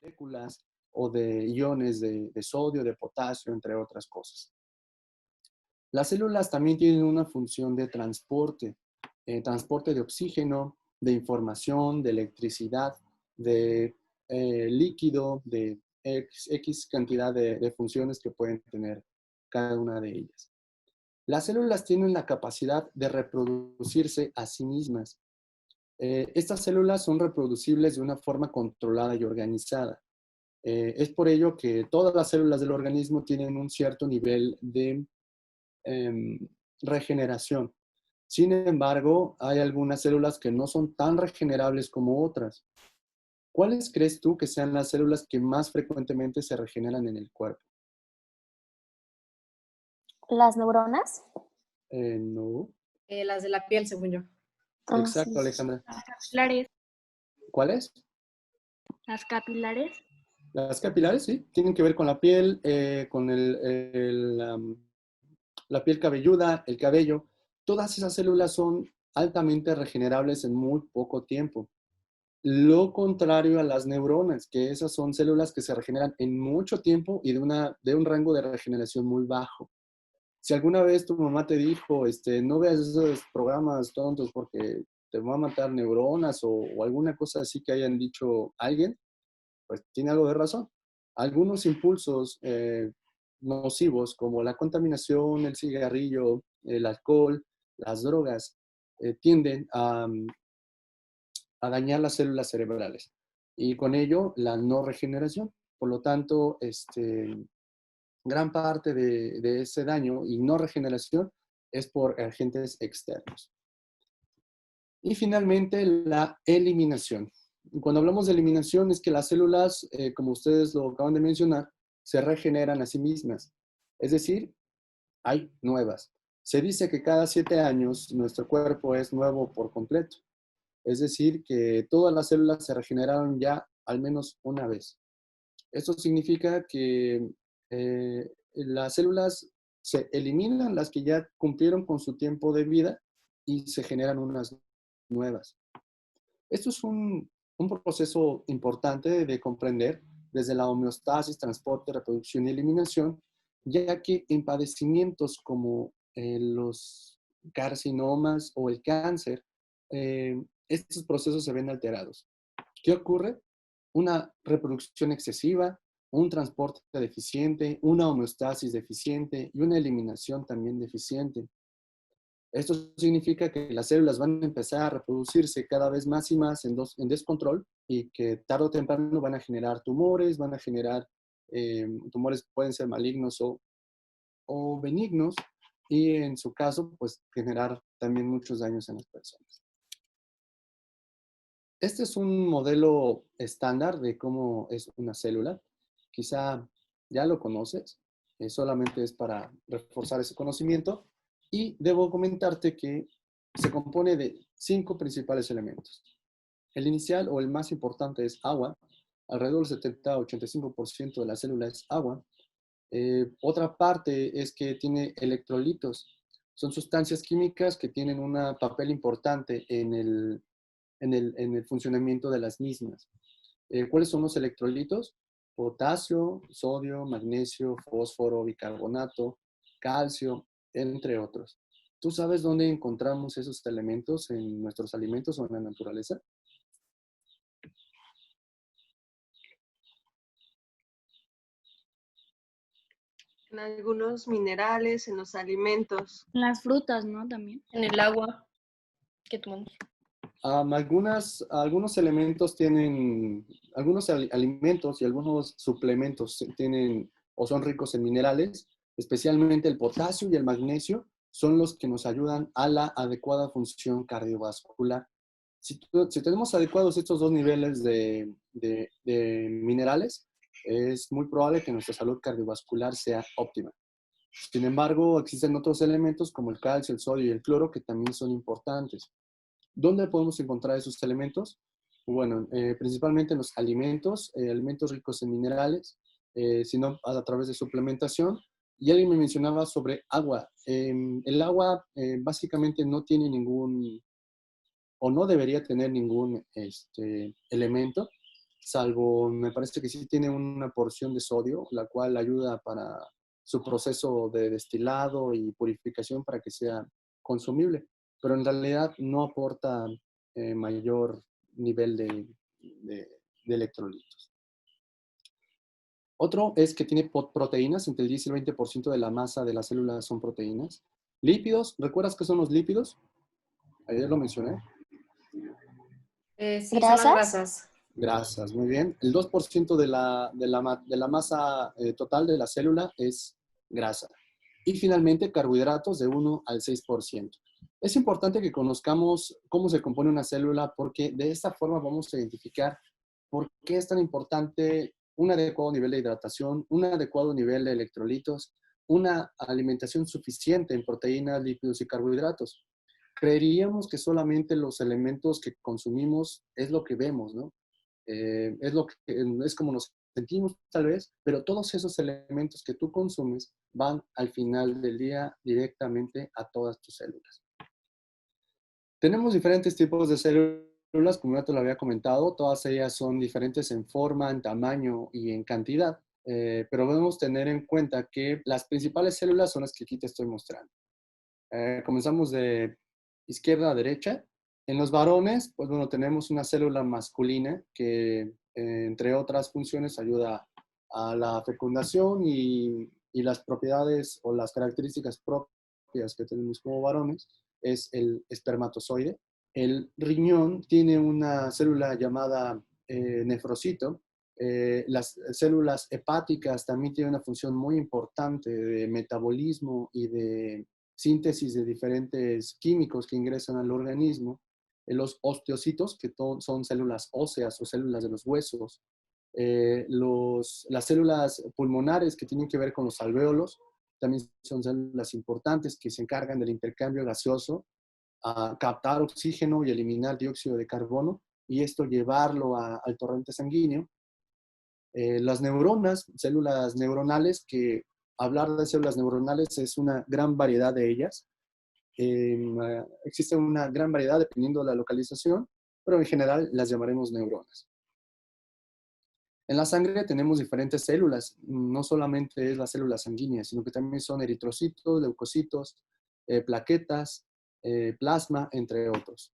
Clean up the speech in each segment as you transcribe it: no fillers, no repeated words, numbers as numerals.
Moléculas o de iones de sodio, de potasio, entre otras cosas. Las células también tienen una función de transporte, transporte de oxígeno, de información, de electricidad, de líquido, de X cantidad de funciones que pueden tener cada una de ellas. Las células tienen la capacidad de reproducirse a sí mismas. Estas células son reproducibles de una forma controlada y organizada. Es por ello que todas las células del organismo tienen un cierto nivel de em, regeneración. Sin embargo, hay algunas células que no son tan regenerables como otras. ¿Cuáles crees tú que sean las células que más frecuentemente se regeneran en el cuerpo? ¿Las neuronas? No. Las de la piel, según yo. Ah, Exacto, sí. Alejandra. Las capilares. ¿Cuáles? Las capilares. Las capilares, sí, tienen que ver con la piel, con la piel cabelluda, el cabello. Todas esas células son altamente regenerables en muy poco tiempo. Lo contrario a las neuronas, que esas son células que se regeneran en mucho tiempo y de un rango de regeneración muy bajo. Si alguna vez tu mamá te dijo, no veas esos programas tontos porque te va a matar neuronas o alguna cosa así que hayan dicho alguien, pues tiene algo de razón. Algunos impulsos nocivos como la contaminación, el cigarrillo, el alcohol, las drogas, tienden a dañar las células cerebrales y con ello la no regeneración. Por lo tanto, gran parte de ese daño y no regeneración es por agentes externos. Y finalmente, la eliminación. Cuando hablamos de eliminación es que las células, como ustedes lo acaban de mencionar, se regeneran a sí mismas. Es decir, hay nuevas. Se dice que cada 7 años nuestro cuerpo es nuevo por completo. Es decir, que todas las células se regeneraron ya al menos una vez. Esto significa que las células se eliminan las que ya cumplieron con su tiempo de vida y se generan unas nuevas. Esto es un proceso importante de comprender desde la homeostasis, transporte, reproducción y eliminación, ya que en padecimientos como los carcinomas o el cáncer, estos procesos se ven alterados. ¿Qué ocurre? Una reproducción excesiva, un transporte deficiente, una homeostasis deficiente y una eliminación también deficiente. Esto significa que las células van a empezar a reproducirse cada vez más y más en descontrol y que tarde o temprano van a generar tumores, van a generar tumores pueden ser malignos o benignos y en su caso, pues generar también muchos daños en las personas. Este es un modelo estándar de cómo es una célula. Quizá ya lo conoces, solamente es para reforzar ese conocimiento. Y debo comentarte que se compone de 5 principales elementos. El inicial o el más importante es agua. Alrededor del 70-85% de la célula es agua. Otra parte es que tiene electrolitos. Son sustancias químicas que tienen un papel importante en el funcionamiento de las mismas. ¿Cuáles son los electrolitos? Potasio, sodio, magnesio, fósforo, bicarbonato, calcio, entre otros. ¿Tú sabes dónde encontramos esos elementos en nuestros alimentos o en la naturaleza? En algunos minerales, en los alimentos. Las frutas, ¿no? También. En el agua que tomamos. Algunos elementos tienen, algunos alimentos y algunos suplementos tienen o son ricos en minerales, especialmente el potasio y el magnesio son los que nos ayudan a la adecuada función cardiovascular. Si tenemos adecuados estos dos niveles de minerales, es muy probable que nuestra salud cardiovascular sea óptima. Sin embargo, existen otros elementos como el calcio, el sodio y el cloro que también son importantes. ¿Dónde podemos encontrar esos elementos? Bueno, principalmente en los alimentos, alimentos ricos en minerales, sino a través de suplementación, Y alguien me mencionaba sobre agua. El agua básicamente no tiene ningún, o no debería tener ningún elemento, salvo me parece que sí tiene una porción de sodio, la cual ayuda para su proceso de destilado y purificación para que sea consumible, pero en realidad no aporta mayor nivel de electrolitos. Otro es que tiene proteínas, entre el 10 y el 20% de la masa de las células son proteínas. Lípidos, ¿recuerdas qué son los lípidos? Ayer lo mencioné. Sí, son las ¿Grasas? grasas. Grasas, muy bien. El 2% de la masa total de la célula es grasa. Y finalmente, carbohidratos de 1 al 6%. Es importante que conozcamos cómo se compone una célula porque de esta forma vamos a identificar por qué es tan importante un adecuado nivel de hidratación, un adecuado nivel de electrolitos, una alimentación suficiente en proteínas, lípidos y carbohidratos. Creeríamos que solamente los elementos que consumimos es lo que vemos, ¿no? Es como nos sentimos tal vez, pero todos esos elementos que tú consumes van al final del día directamente a todas tus células. Tenemos diferentes tipos de células, como ya te lo había comentado, todas ellas son diferentes en forma, en tamaño y en cantidad, pero debemos tener en cuenta que las principales células son las que aquí te estoy mostrando. Comenzamos de izquierda a derecha. En los varones, pues bueno, tenemos una célula masculina que, entre otras funciones, ayuda a la fecundación y las propiedades o las características propias que tenemos como varones es el espermatozoide. El riñón tiene una célula llamada nefrocito. Las células hepáticas también tienen una función muy importante de metabolismo y de síntesis de diferentes químicos que ingresan al organismo. Los osteocitos, que son células óseas o células de los huesos. Las células pulmonares que tienen que ver con los alvéolos, también son células importantes que se encargan del intercambio gaseoso, a captar oxígeno y eliminar dióxido de carbono, y esto llevarlo al torrente sanguíneo. Las neuronas, células neuronales, que hablar de células neuronales es una gran variedad de ellas. Existe una gran variedad dependiendo de la localización, pero en general las llamaremos neuronas. En la sangre tenemos diferentes células, no solamente es la célula sanguínea, sino que también son eritrocitos, leucocitos, plaquetas, plasma, entre otros.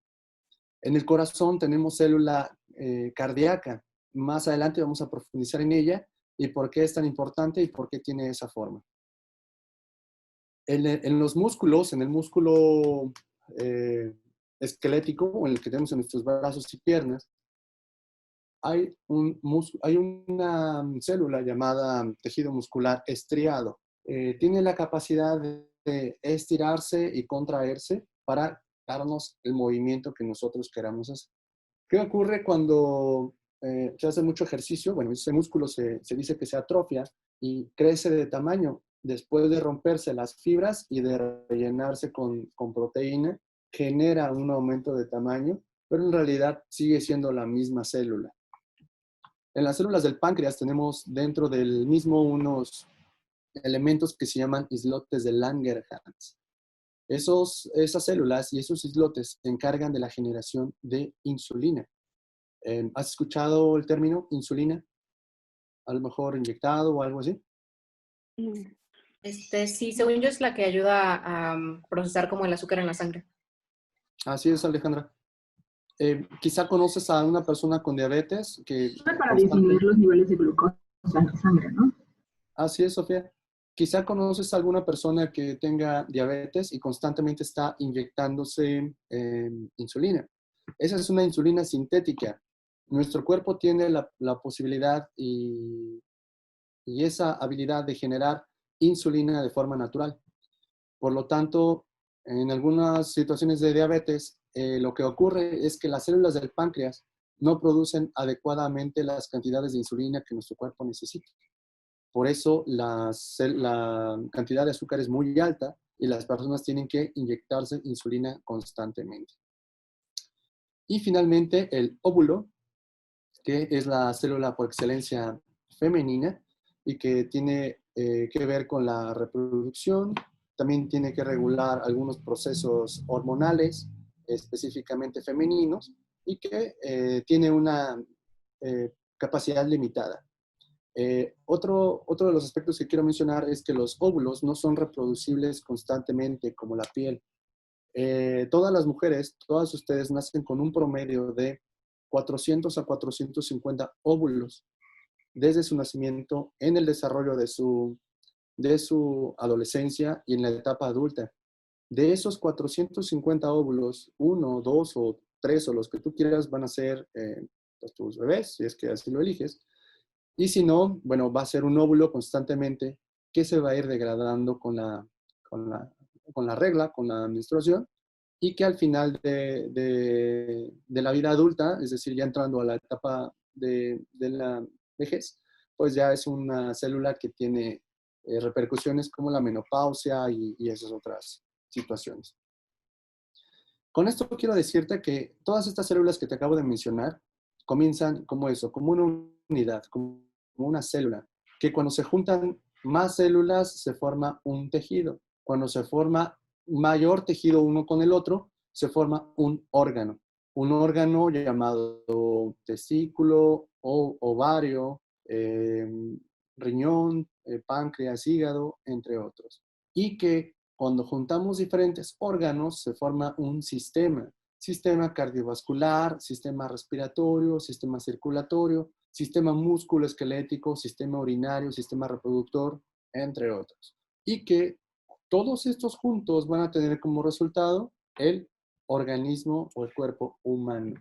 En el corazón tenemos célula cardíaca. Más adelante vamos a profundizar en ella y por qué es tan importante y por qué tiene esa forma. En los músculos, en el músculo esquelético, o en el que tenemos en nuestros brazos y piernas, hay una célula llamada tejido muscular estriado. Tiene la capacidad de estirarse y contraerse para darnos el movimiento que nosotros queramos hacer. ¿Qué ocurre cuando se hace mucho ejercicio? Bueno, ese músculo se dice que se atrofia y crece de tamaño después de romperse las fibras y de rellenarse con proteína, genera un aumento de tamaño, pero en realidad sigue siendo la misma célula. En las células del páncreas tenemos dentro del mismo unos elementos que se llaman islotes de Langerhans. Esas células y esos islotes se encargan de la generación de insulina. ¿Has escuchado el término insulina? A lo mejor inyectado o algo así. Sí, según yo es la que ayuda a procesar como el azúcar en la sangre. Así es, Alejandra. Quizá conoces a una persona con diabetes que Para disminuir los niveles de glucosa en la sangre, ¿no? Así es, Sofía. Quizá conoces a alguna persona que tenga diabetes y constantemente está inyectándose insulina. Esa es una insulina sintética. Nuestro cuerpo tiene la posibilidad y esa habilidad de generar insulina de forma natural. Por lo tanto, en algunas situaciones de diabetes, lo que ocurre es que las células del páncreas no producen adecuadamente las cantidades de insulina que nuestro cuerpo necesita. Por eso la cantidad de azúcar es muy alta y las personas tienen que inyectarse insulina constantemente. Y finalmente el óvulo, que es la célula por excelencia femenina y que tiene que ver con la reproducción, también tiene que regular algunos procesos hormonales, específicamente femeninos, y que tiene una capacidad limitada. Otro de los aspectos que quiero mencionar es que los óvulos no son reproducibles constantemente como la piel. Todas las mujeres, todas ustedes nacen con un promedio de 400 a 450 óvulos desde su nacimiento en el desarrollo de su adolescencia y en la etapa adulta. De esos 450 óvulos, 1, 2 o 3 o los que tú quieras van a ser tus bebés, si es que así lo eliges. Y si no, bueno, va a ser un óvulo constantemente que se va a ir degradando con la regla, con la menstruación, y que al final de la vida adulta, es decir, ya entrando a la etapa de la vejez, pues ya es una célula que tiene repercusiones como la menopausia y esas otras situaciones. Con esto quiero decirte que todas estas células que te acabo de mencionar comienzan como eso, como una unidad, como una célula, que cuando se juntan más células se forma un tejido. Cuando se forma mayor tejido uno con el otro, se forma un órgano. Un órgano llamado testículo o ovario, riñón, páncreas, hígado, entre otros. Y que cuando juntamos diferentes órganos se forma un sistema cardiovascular, sistema respiratorio, sistema circulatorio, sistema musculoesquelético, sistema urinario, sistema reproductor, entre otros. Y que todos estos juntos van a tener como resultado el organismo o el cuerpo humano.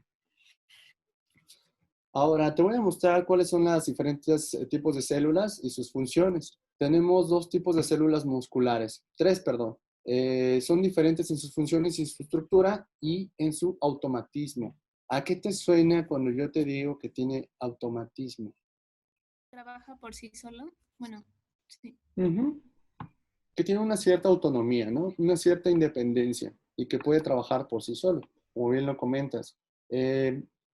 Ahora, te voy a mostrar cuáles son los diferentes tipos de células y sus funciones. Tenemos dos tipos de células musculares, perdón. Son diferentes en sus funciones y su estructura y en su automatismo. ¿A qué te suena cuando yo te digo que tiene automatismo? ¿Trabaja por sí solo? Bueno, sí. Que tiene una cierta autonomía, ¿no? Una cierta independencia y que puede trabajar por sí solo, como bien lo comentas.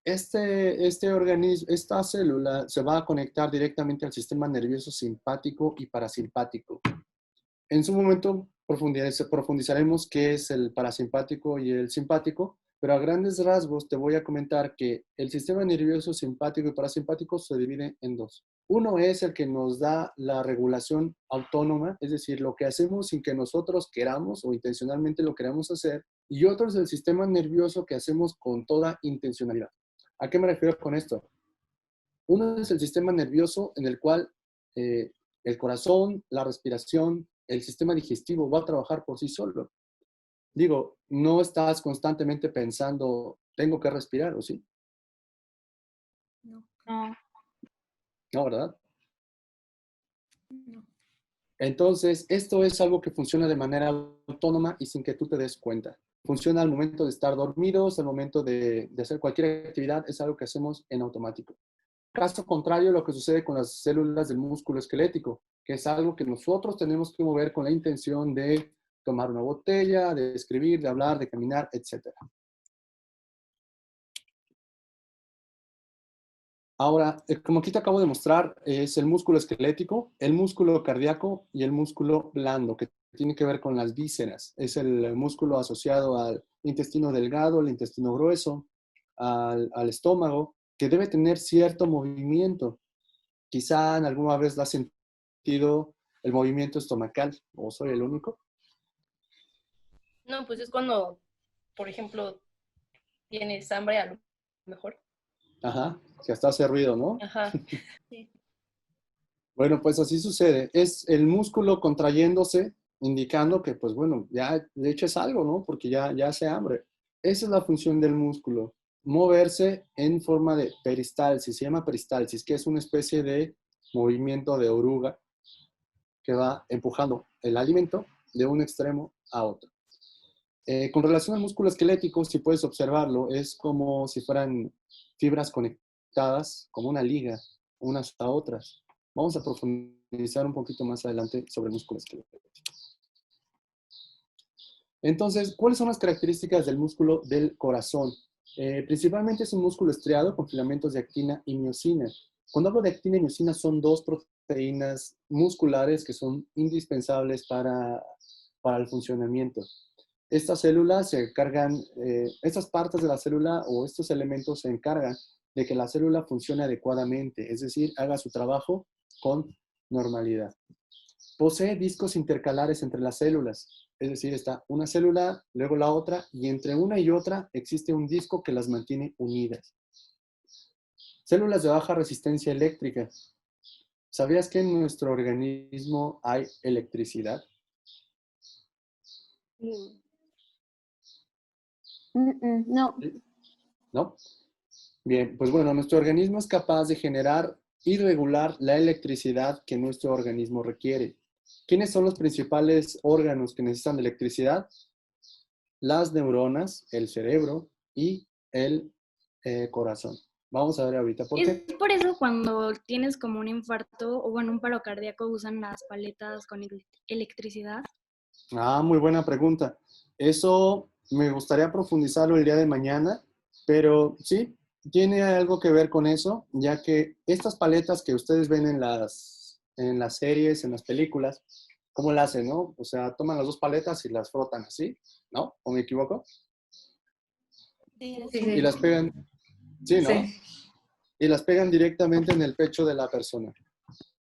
Este organismo, esta célula se va a conectar directamente al sistema nervioso simpático y parasimpático. En su momento profundizaremos qué es el parasimpático y el simpático, pero a grandes rasgos te voy a comentar que el sistema nervioso simpático y parasimpático se divide en dos. Uno es el que nos da la regulación autónoma, es decir, lo que hacemos sin que nosotros queramos o intencionalmente lo queramos hacer, y otro es el sistema nervioso que hacemos con toda intencionalidad. ¿A qué me refiero con esto? Uno es el sistema nervioso en el cual el corazón, la respiración, el sistema digestivo va a trabajar por sí solo. Digo, no estás constantemente pensando, tengo que respirar, ¿o sí? No. No, ¿verdad? No. Entonces, esto es algo que funciona de manera autónoma y sin que tú te des cuenta. Funciona al momento de estar dormidos, al momento de hacer cualquier actividad, es algo que hacemos en automático. Caso contrario, lo que sucede con las células del músculo esquelético, que es algo que nosotros tenemos que mover con la intención de tomar una botella, de escribir, de hablar, de caminar, etc. Ahora, como aquí te acabo de mostrar, es el músculo esquelético, el músculo cardíaco y el músculo blando, que tiene que ver con las vísceras. Es el músculo asociado al intestino delgado, al intestino grueso, al estómago, que debe tener cierto movimiento. Quizá en alguna vez has sentido el movimiento estomacal, o soy el único. No, pues es cuando, por ejemplo, tienes hambre a lo mejor. Ajá, que hasta hace ruido, ¿no? Ajá. Sí. Bueno, pues así sucede. Es el músculo contrayéndose, indicando que, pues bueno, ya de hecho es algo, ¿no? Porque ya hace hambre. Esa es la función del músculo. Moverse en forma de peristalsis. Se llama peristalsis, que es una especie de movimiento de oruga que va empujando el alimento de un extremo a otro. Con relación al músculo esquelético, si puedes observarlo, es como si fueran fibras conectadas, como una liga, unas a otras. Vamos a profundizar un poquito más adelante sobre el músculo esquelético. Entonces, ¿cuáles son las características del músculo del corazón? Principalmente es un músculo estriado con filamentos de actina y miosina. Cuando hablo de actina y miosina son dos proteínas proteínas musculares que son indispensables para el funcionamiento. Estas células se encargan, estas partes de la célula o estos elementos se encargan de que la célula funcione adecuadamente, es decir, haga su trabajo con normalidad. Posee discos intercalares entre las células, es decir, está una célula, luego la otra, y entre una y otra existe un disco que las mantiene unidas. Células de baja resistencia eléctrica. ¿Sabías que en nuestro organismo hay electricidad? Sí. No. ¿No? Bien, pues bueno, nuestro organismo es capaz de generar y regular la electricidad que nuestro organismo requiere. ¿Quiénes son los principales órganos que necesitan de electricidad? Las neuronas, el cerebro y el corazón. Vamos a ver ahorita por qué. Es por eso cuando tienes como un infarto o bueno, un paro cardíaco usan las paletas con electricidad. Ah, muy buena pregunta. Eso me gustaría profundizarlo el día de mañana, pero sí, tiene algo que ver con eso, ya que estas paletas que ustedes ven en las series, en las películas, ¿cómo la hacen, no? O sea, toman las dos paletas y las frotan así, ¿no? ¿O me equivoco? Sí, Sí, Y sí. las pegan, sí, ¿no? Sí. Y las pegan directamente en el pecho de la persona.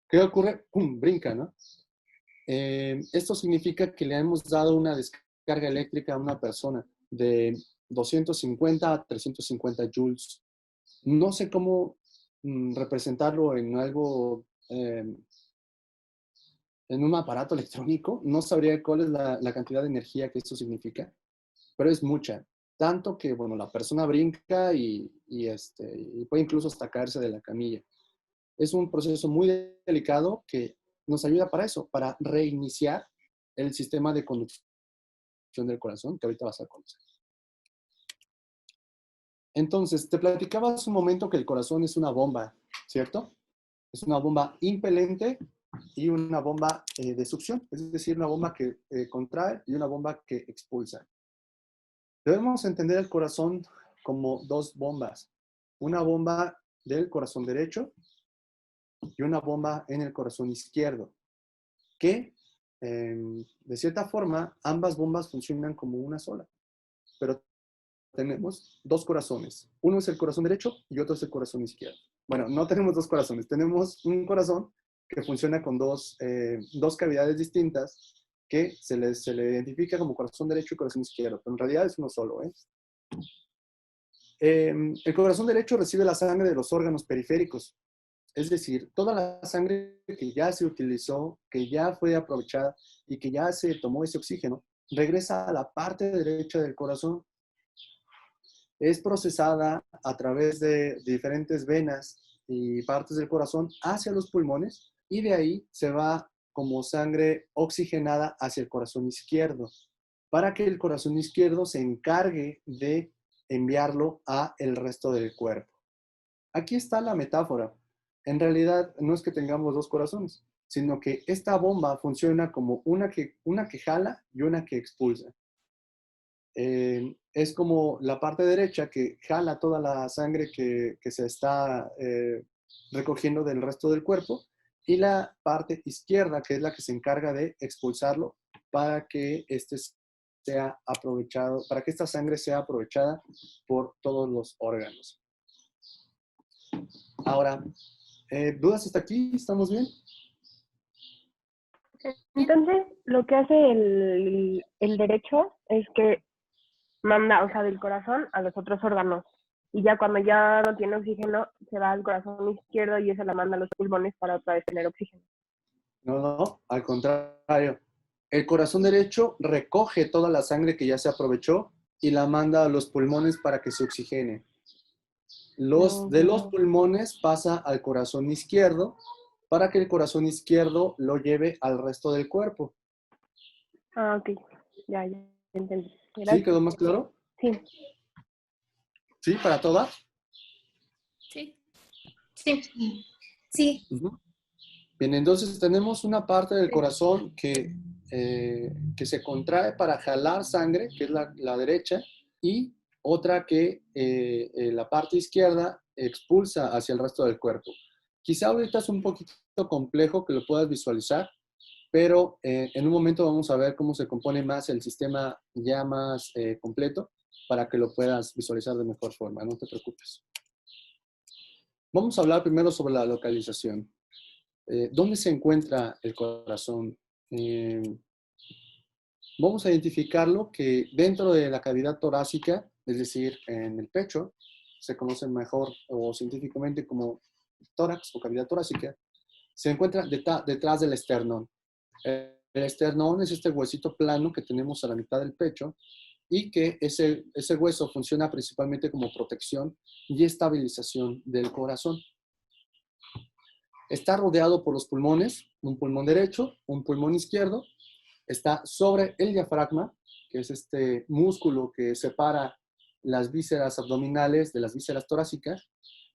¿Qué ocurre? ¡Pum! Brinca, ¿no? Esto significa que le hemos dado una descarga eléctrica a una persona de 250 a 350 joules. No sé cómo representarlo en algo, en un aparato electrónico. No sabría cuál es la cantidad de energía que esto significa, pero es mucha. Tanto que, bueno, la persona brinca y puede incluso hasta caerse de la camilla. Es un proceso muy delicado que nos ayuda para eso, para reiniciar el sistema de conducción del corazón, que ahorita vas a conocer. Entonces, te platicaba hace un momento que el corazón es una bomba, ¿cierto? Es una bomba impelente y una bomba de succión, es decir, una bomba que contrae y una bomba que expulsa. Debemos entender el corazón como dos bombas. Una bomba del corazón derecho y una bomba en el corazón izquierdo, que de cierta forma ambas bombas funcionan como una sola, pero tenemos dos corazones. Uno es el corazón derecho y otro es el corazón izquierdo. Bueno, no tenemos dos corazones, tenemos un corazón que funciona con dos cavidades distintas que se le identifica como corazón derecho y corazón izquierdo, pero en realidad es uno solo. El corazón derecho recibe la sangre de los órganos periféricos, es decir, toda la sangre que ya se utilizó, que ya fue aprovechada y que ya se tomó ese oxígeno, regresa a la parte derecha del corazón. Es procesada a través de diferentes venas y partes del corazón hacia los pulmones y de ahí se va como sangre oxigenada hacia el corazón izquierdo, para que el corazón izquierdo se encargue de enviarlo a el resto del cuerpo. Aquí está la metáfora. En realidad no es que tengamos dos corazones, sino que esta bomba funciona como una que jala y una que expulsa. Es como la parte derecha que jala toda la sangre que se está recogiendo del resto del cuerpo y la parte izquierda que es la que se encarga de expulsarlo para que sea aprovechado, para que esta sangre sea aprovechada por todos los órganos. Ahora, ¿dudas hasta aquí? ¿Estamos bien? Entonces, lo que hace el derecho es que manda, o sea, del corazón a los otros órganos. Y ya cuando ya no tiene oxígeno, se va al corazón izquierdo y eso la manda a los pulmones para otra vez tener oxígeno. No, al contrario. El corazón derecho recoge toda la sangre que ya se aprovechó y la manda a los pulmones para que se oxigene. De los pulmones pasa al corazón izquierdo para que el corazón izquierdo lo lleve al resto del cuerpo. Ah, ok. Ya entendí. ¿Sí? ¿Quedó más claro? Sí. ¿Sí? ¿Para todas? Sí. Sí. Sí. Uh-huh. Bien, entonces tenemos una parte del corazón que se contrae para jalar sangre, que es la derecha, y otra que la parte izquierda expulsa hacia el resto del cuerpo. Quizá ahorita es un poquito complejo que lo puedas visualizar, pero en un momento vamos a ver cómo se compone más el sistema ya más completo para que lo puedas visualizar de mejor forma, no te preocupes. Vamos a hablar primero sobre la localización. ¿Dónde se encuentra el corazón? Vamos a identificarlo que dentro de la cavidad torácica, es decir, en el pecho, se conoce mejor o científicamente como tórax o cavidad torácica, se encuentra detrás del esternón. El esternón es este huesito plano que tenemos a la mitad del pecho y que ese hueso funciona principalmente como protección y estabilización del corazón. Está rodeado por los pulmones, un pulmón derecho, un pulmón izquierdo. Está sobre el diafragma, que es este músculo que separa las vísceras abdominales de las vísceras torácicas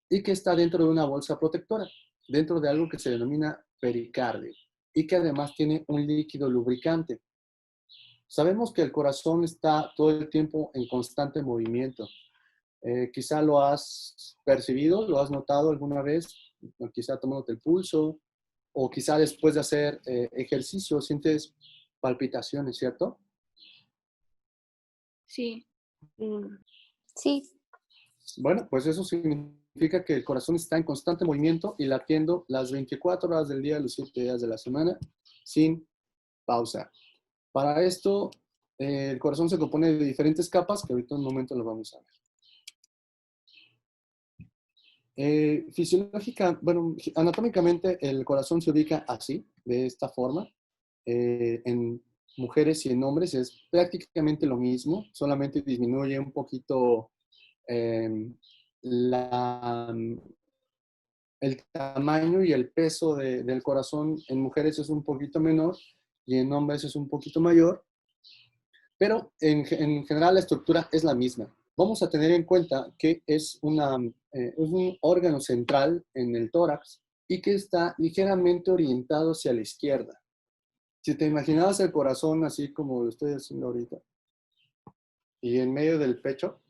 y que está dentro de una bolsa protectora, dentro de algo que se denomina pericardio y que además tiene un líquido lubricante. Sabemos que el corazón está todo el tiempo en constante movimiento. Quizá lo has percibido, lo has notado alguna vez, o quizá tomándote el pulso, o quizá después de hacer ejercicio sientes palpitaciones, ¿cierto? Sí. Sí, Bueno, pues eso significa que el corazón está en constante movimiento y latiendo las 24 horas del día, los 7 días de la semana, sin pausa. Para esto, el corazón se compone de diferentes capas, que ahorita en un momento lo vamos a ver. Anatómicamente el corazón se ubica así, de esta forma. En mujeres y en hombres es prácticamente lo mismo, solamente disminuye un poquito el tamaño y el peso del corazón. En mujeres es un poquito menor y en hombres es un poquito mayor, pero en general la estructura es la misma. Vamos a tener en cuenta que es un órgano central en el tórax y que está ligeramente orientado hacia la izquierda. Si te imaginabas el corazón así como lo estoy haciendo ahorita y en medio del pecho,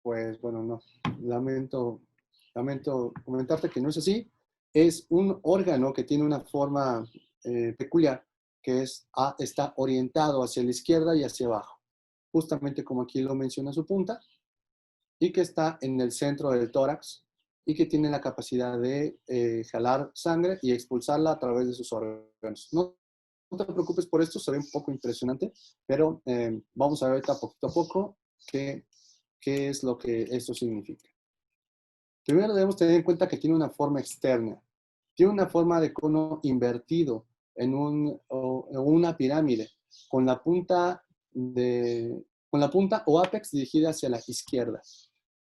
pues bueno, no. Lamento comentarte que no es así. Es un órgano que tiene una forma peculiar, que está orientado hacia la izquierda y hacia abajo, justamente como aquí lo menciona su punta, y que está en el centro del tórax y que tiene la capacidad de jalar sangre y expulsarla a través de sus órganos. No te preocupes por esto, se ve un poco impresionante, pero vamos a ver poquito a poco qué es lo que esto significa. Primero debemos tener en cuenta que tiene una forma externa. Tiene una forma de cono invertido en una pirámide, con la punta o apex dirigida hacia la izquierda.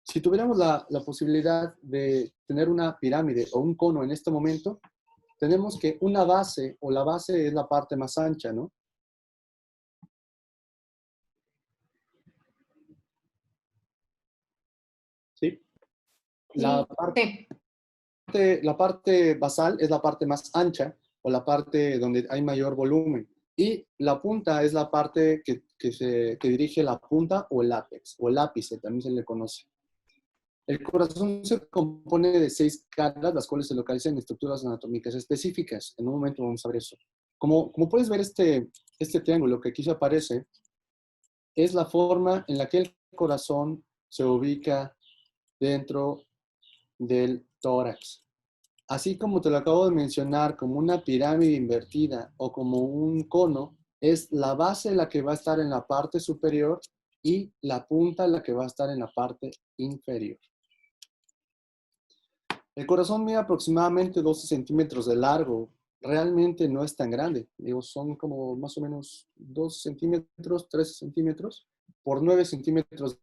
Si tuviéramos la posibilidad de tener una pirámide o un cono en este momento, tenemos que una base, o la base es la parte más ancha, ¿no? ¿Sí? La parte basal es la parte más ancha o la parte donde hay mayor volumen. Y la punta es la parte que dirige la punta o el ápex, o el ápice, también se le conoce. El corazón se compone de 6 caras, las cuales se localizan en estructuras anatómicas específicas. En un momento vamos a ver eso. Como puedes ver, este triángulo que aquí se aparece es la forma en la que el corazón se ubica dentro del tórax. Así como te lo acabo de mencionar, como una pirámide invertida o como un cono, es la base la que va a estar en la parte superior y la punta la que va a estar en la parte inferior. El corazón mide aproximadamente 12 centímetros de largo. Realmente no es tan grande. Digo, son como más o menos 2 centímetros, 13 centímetros por 9 centímetros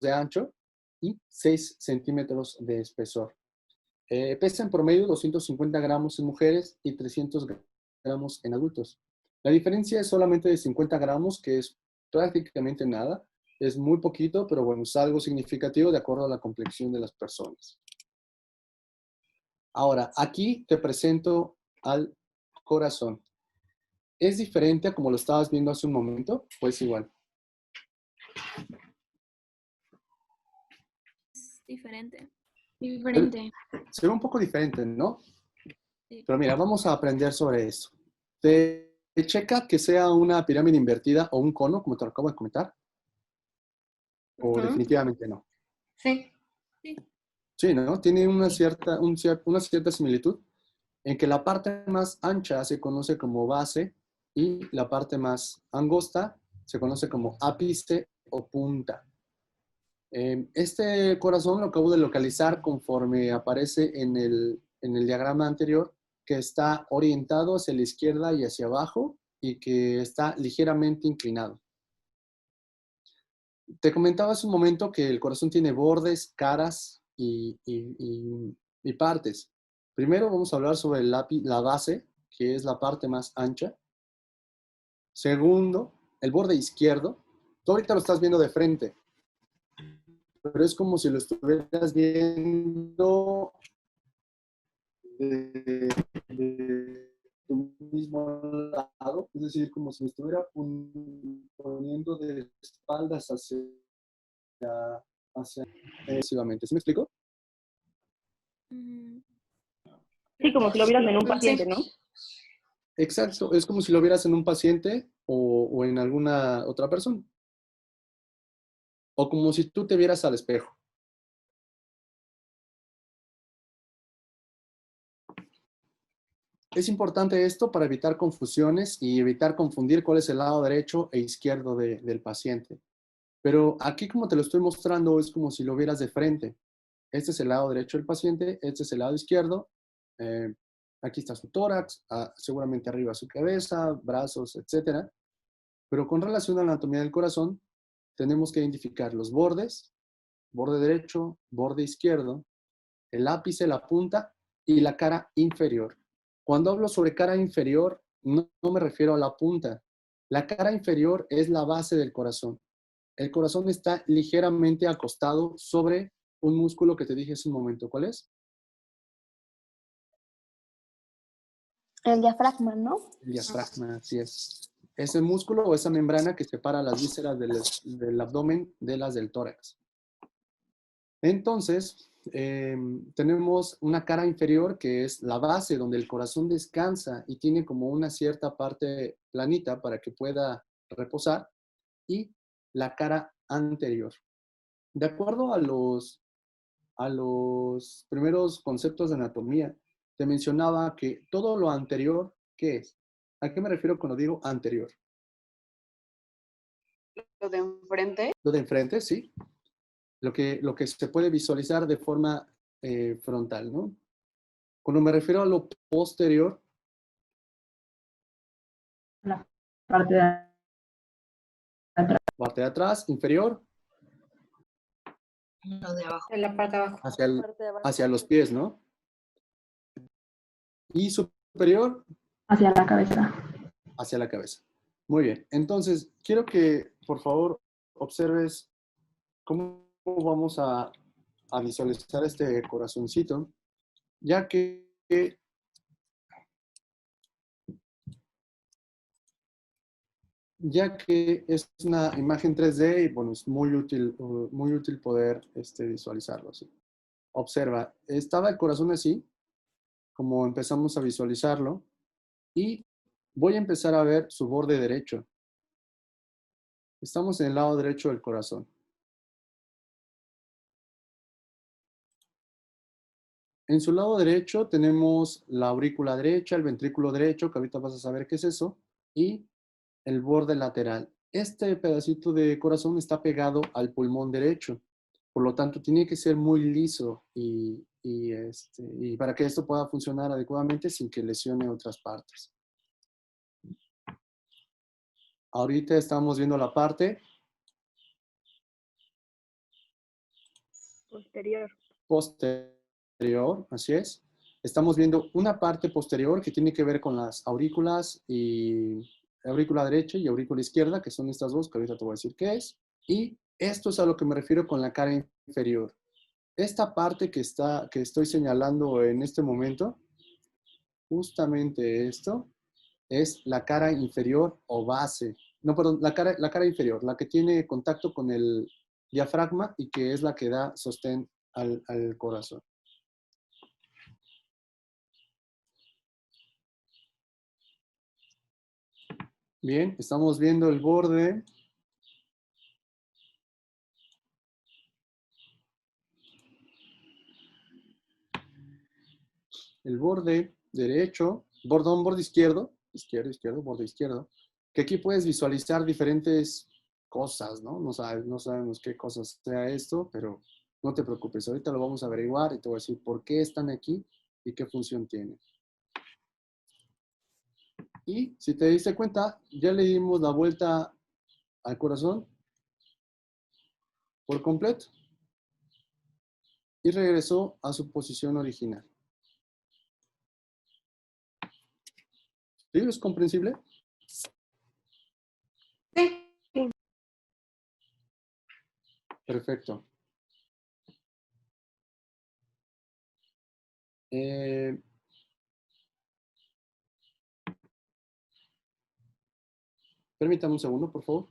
de ancho y 6 centímetros de espesor. Pesa en promedio 250 gramos en mujeres y 300 gramos en adultos. La diferencia es solamente de 50 gramos, que es prácticamente nada. Es muy poquito, pero bueno, es algo significativo de acuerdo a la complexión de las personas. Ahora, aquí te presento al corazón. ¿Es diferente a como lo estabas viendo hace un momento? Pues igual. Es diferente. Diferente. Se ve un poco diferente, ¿no? Pero mira, vamos a aprender sobre eso. ¿Te checa que sea una pirámide invertida o un cono, como te lo acabo de comentar? ¿O Ujú. definitivamente no? Sí. Sí, ¿no? Tiene una cierta similitud en que la parte más ancha se conoce como base y la parte más angosta se conoce como ápice o punta. Este corazón lo acabo de localizar conforme aparece en el diagrama anterior, que está orientado hacia la izquierda y hacia abajo y que está ligeramente inclinado. Te comentaba hace un momento que el corazón tiene bordes, caras y partes. Primero vamos a hablar sobre la base, que es la parte más ancha. Segundo, el borde izquierdo. Tú ahorita lo estás viendo de frente, pero es como si lo estuvieras viendo de tu mismo lado, es decir, como si me estuviera poniendo de espaldas hacia excesivamente. ¿Sí me explico? Mm, Sí, como si lo vieras en un Sí. paciente, ¿no? Exacto, es como si lo vieras en un paciente o en alguna otra persona. O como si tú te vieras al espejo. Es importante esto para evitar confusiones y evitar confundir cuál es el lado derecho e izquierdo del paciente. Pero aquí, como te lo estoy mostrando, es como si lo vieras de frente. Este es el lado derecho del paciente, este es el lado izquierdo. eh, Aquí está su tórax, seguramente arriba su cabeza, brazos, etcétera. Pero con relación a la anatomía del corazón, tenemos que identificar los bordes, borde derecho, borde izquierdo, el ápice, la punta y la cara inferior. Cuando hablo sobre cara inferior, no me refiero a la punta. La cara inferior es la base del corazón. El corazón está ligeramente acostado sobre un músculo que te dije hace un momento. ¿Cuál es? El diafragma, ¿no? El diafragma, así es. Ese músculo o esa membrana que separa las vísceras del abdomen de las del tórax. Entonces, tenemos una cara inferior que es la base donde el corazón descansa y tiene como una cierta parte planita para que pueda reposar, y la cara anterior. De acuerdo a los primeros conceptos de anatomía, te mencionaba que todo lo anterior, ¿qué es? ¿A qué me refiero cuando digo anterior? Lo de enfrente. Lo de enfrente, sí. Lo que se puede visualizar de forma frontal, ¿no? Cuando me refiero a lo posterior, La parte de atrás. parte de atrás, inferior, Lo de abajo. En la parte de abajo. hacia los pies, ¿no? Y superior, Hacia la cabeza. hacia la cabeza. Muy bien. Entonces, quiero que, por favor, observes cómo vamos a visualizar este corazoncito, ya que es una imagen 3D y bueno, es muy útil poder visualizarlo así. Observa, estaba el corazón así, como empezamos a visualizarlo, y voy a empezar a ver su borde derecho. Estamos en el lado derecho del corazón. En su lado derecho tenemos la aurícula derecha, el ventrículo derecho, que ahorita vas a saber qué es eso, y el borde lateral. Este pedacito de corazón está pegado al pulmón derecho, por lo tanto tiene que ser muy liso y para que esto pueda funcionar adecuadamente sin que lesione otras partes. Ahorita estamos viendo la parte posterior, así es. Estamos viendo una parte posterior que tiene que ver con las aurículas y aurícula derecha y aurícula izquierda, que son estas dos, que ahorita te voy a decir qué es. Y esto es a lo que me refiero con la cara inferior. Esta parte que estoy señalando en este momento, justamente esto, es la cara inferior o base. No, perdón, la cara inferior, la que tiene contacto con el diafragma y que es la que da sostén al corazón. Bien, estamos viendo el borde. El borde derecho, borde izquierdo, izquierdo, borde izquierdo, que aquí puedes visualizar diferentes cosas, ¿no? No sabemos qué cosas sea esto, pero no te preocupes, ahorita lo vamos a averiguar y te voy a decir por qué están aquí y qué función tienen. Y si te diste cuenta, ya le dimos la vuelta al corazón por completo y regresó a su posición original. ¿Sí? ¿Es comprensible? Sí. Perfecto. Permítame un segundo, por favor.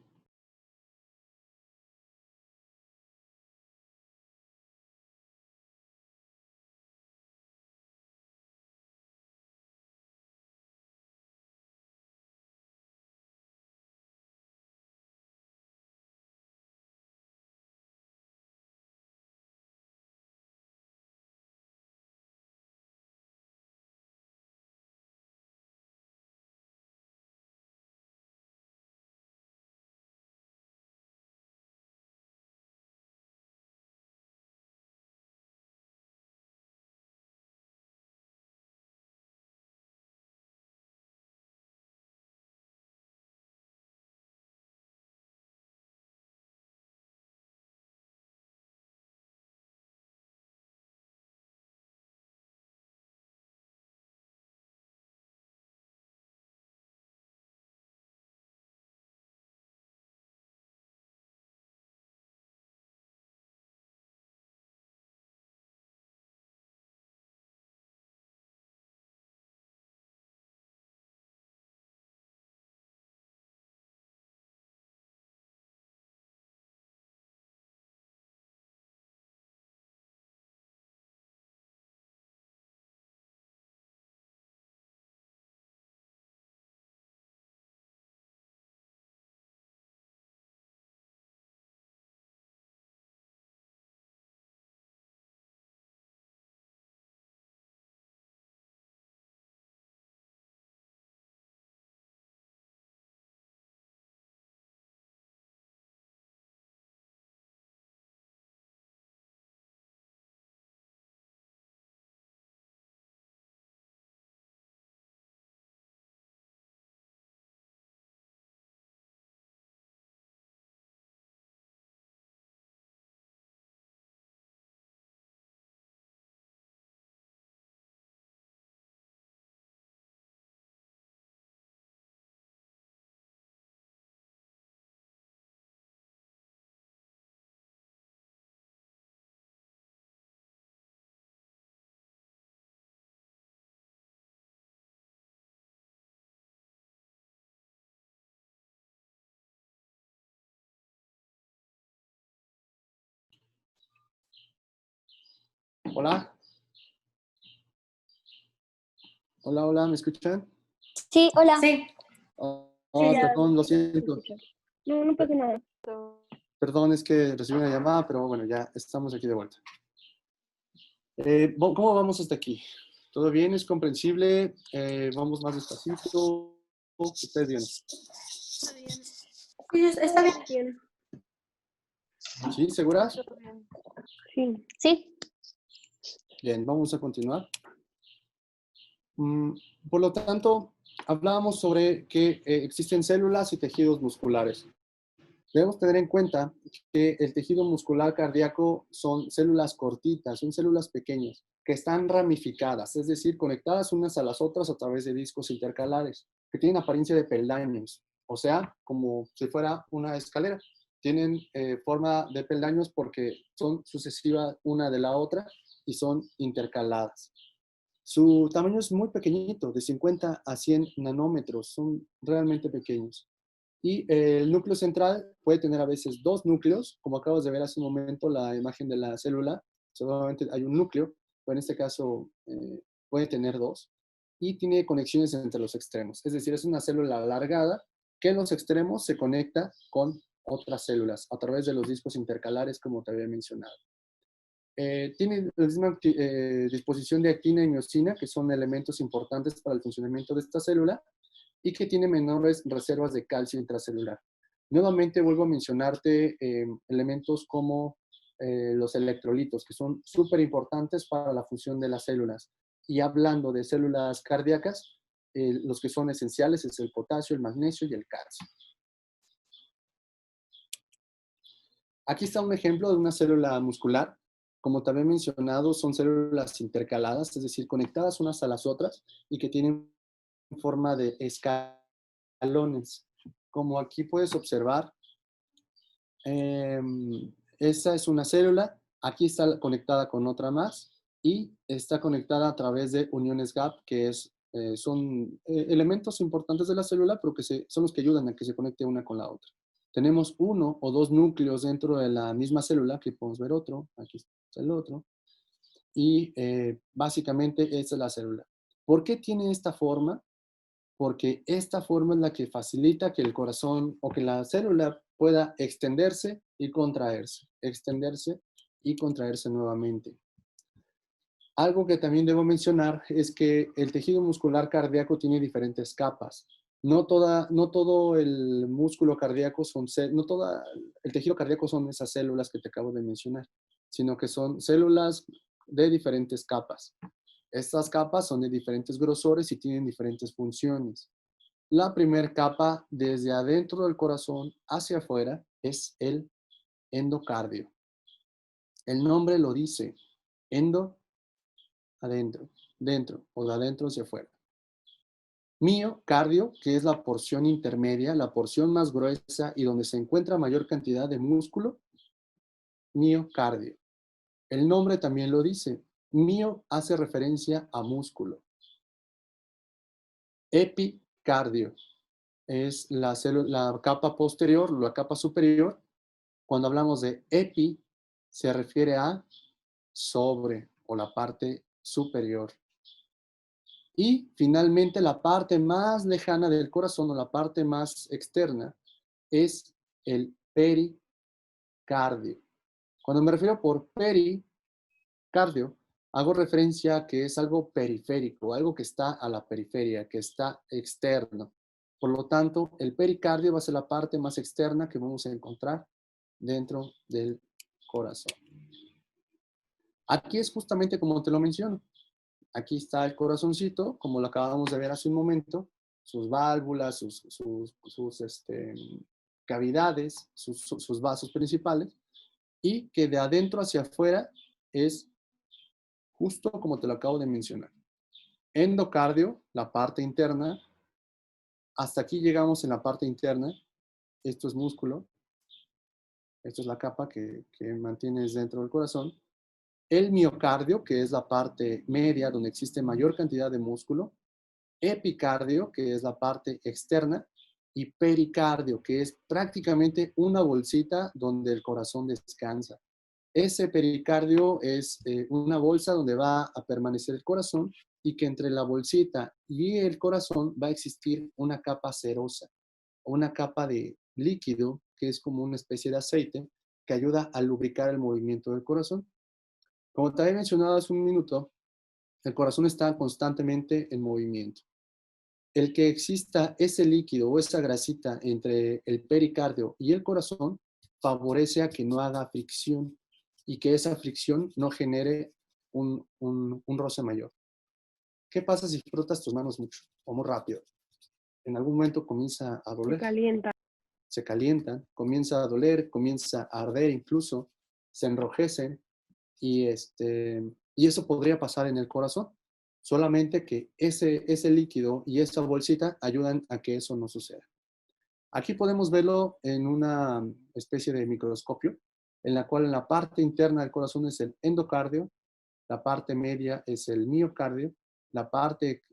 Hola. Hola, hola, ¿me escuchan? Sí, hola. Sí. Oh, Sí, ya. perdón, lo siento. No, no pasa nada. Perdón, es que recibí una llamada, pero bueno, ya estamos aquí de vuelta. ¿Cómo vamos hasta aquí? ¿Todo bien? ¿Es comprensible? ¿Vamos más despacito? ¿Ustedes bien? Está bien. Sí, está bien. Bien. ¿Sí? ¿Seguras? Todo bien. Sí. Sí. Bien, vamos a continuar. Por lo tanto, hablábamos sobre que existen células y tejidos musculares. Debemos tener en cuenta que el tejido muscular cardíaco son células cortitas, son células pequeñas, que están ramificadas, es decir, conectadas unas a las otras a través de discos intercalares, que tienen apariencia de peldaños, o sea, como si fuera una escalera. Tienen forma de peldaños porque son sucesivas una de la otra y son intercaladas. Su tamaño es muy pequeñito, de 50 a 100 nanómetros, son realmente pequeños. Y el núcleo central puede tener a veces dos núcleos, como acabas de ver hace un momento la imagen de la célula, solamente hay un núcleo, pero en este caso puede tener dos, y tiene conexiones entre los extremos, es decir, es una célula alargada que en los extremos se conecta con otras células a través de los discos intercalares, como te había mencionado. Tiene la misma disposición de actina y miosina, que son elementos importantes para el funcionamiento de esta célula, y que tiene menores reservas de calcio intracelular. Nuevamente vuelvo a mencionarte elementos como los electrolitos, que son súper importantes para la función de las células. Y hablando de células cardíacas, los que son esenciales es el potasio, el magnesio y el calcio. Aquí está un ejemplo de una célula muscular. Como te había mencionado, son células intercaladas, es decir, conectadas unas a las otras y que tienen forma de escalones. Como aquí puedes observar, esta es una célula, aquí está conectada con otra más y está conectada a través de uniones gap, que son elementos importantes de la célula, pero que son los que ayudan a que se conecte una con la otra. Tenemos uno o dos núcleos dentro de la misma célula, aquí podemos ver otro, aquí está el otro, y básicamente esta es la célula. ¿Por qué tiene esta forma? Porque esta forma es la que facilita que el corazón o que la célula pueda extenderse y contraerse nuevamente. Algo que también debo mencionar es que el tejido muscular cardíaco tiene diferentes capas. No todo el músculo cardíaco no todo el tejido cardíaco son esas células que te acabo de mencionar, sino que son células de diferentes capas. Estas capas son de diferentes grosores y tienen diferentes funciones. La primera capa, desde adentro del corazón hacia afuera, es el endocardio. El nombre lo dice, endo, adentro, dentro, o de adentro hacia afuera. Miocardio, que es la porción intermedia, la porción más gruesa y donde se encuentra mayor cantidad de músculo, miocardio. El nombre también lo dice, mio hace referencia a músculo. Epicardio es la capa posterior, la capa superior. Cuando hablamos de epi, se refiere a sobre o la parte superior. Y finalmente la parte más lejana del corazón o la parte más externa es el pericardio. Cuando me refiero por pericardio, hago referencia a que es algo periférico, algo que está a la periferia, que está externo. Por lo tanto, el pericardio va a ser la parte más externa que vamos a encontrar dentro del corazón. Aquí es justamente como te lo menciono. Aquí está el corazoncito, como lo acabamos de ver hace un momento, sus válvulas, sus cavidades, sus vasos principales, y que de adentro hacia afuera es justo como te lo acabo de mencionar. Endocardio, la parte interna. Hasta aquí llegamos en la parte interna. Esto es músculo. Esto es la capa que mantienes dentro del corazón. El miocardio, que es la parte media donde existe mayor cantidad de músculo. Epicardio, que es la parte externa. Y pericardio, que es prácticamente una bolsita donde el corazón descansa. Ese pericardio es una bolsa donde va a permanecer el corazón y que entre la bolsita y el corazón va a existir una capa cerosa, una capa de líquido que es como una especie de aceite que ayuda a lubricar el movimiento del corazón. Como te había mencionado hace un minuto, el corazón está constantemente en movimiento. El que exista ese líquido o esa grasita entre el pericardio y el corazón favorece a que no haga fricción y que esa fricción no genere un roce mayor. ¿Qué pasa si frotas tus manos mucho o muy rápido? En algún momento comienza a doler. Se calientan, comienza a doler, comienza a arder incluso, se enrojecen y eso podría pasar en el corazón. Solamente que ese líquido y esa bolsita ayudan a que eso no suceda. Aquí podemos verlo en una especie de microscopio, en la cual en la parte interna del corazón es el endocardio, la parte media es el miocardio, la parte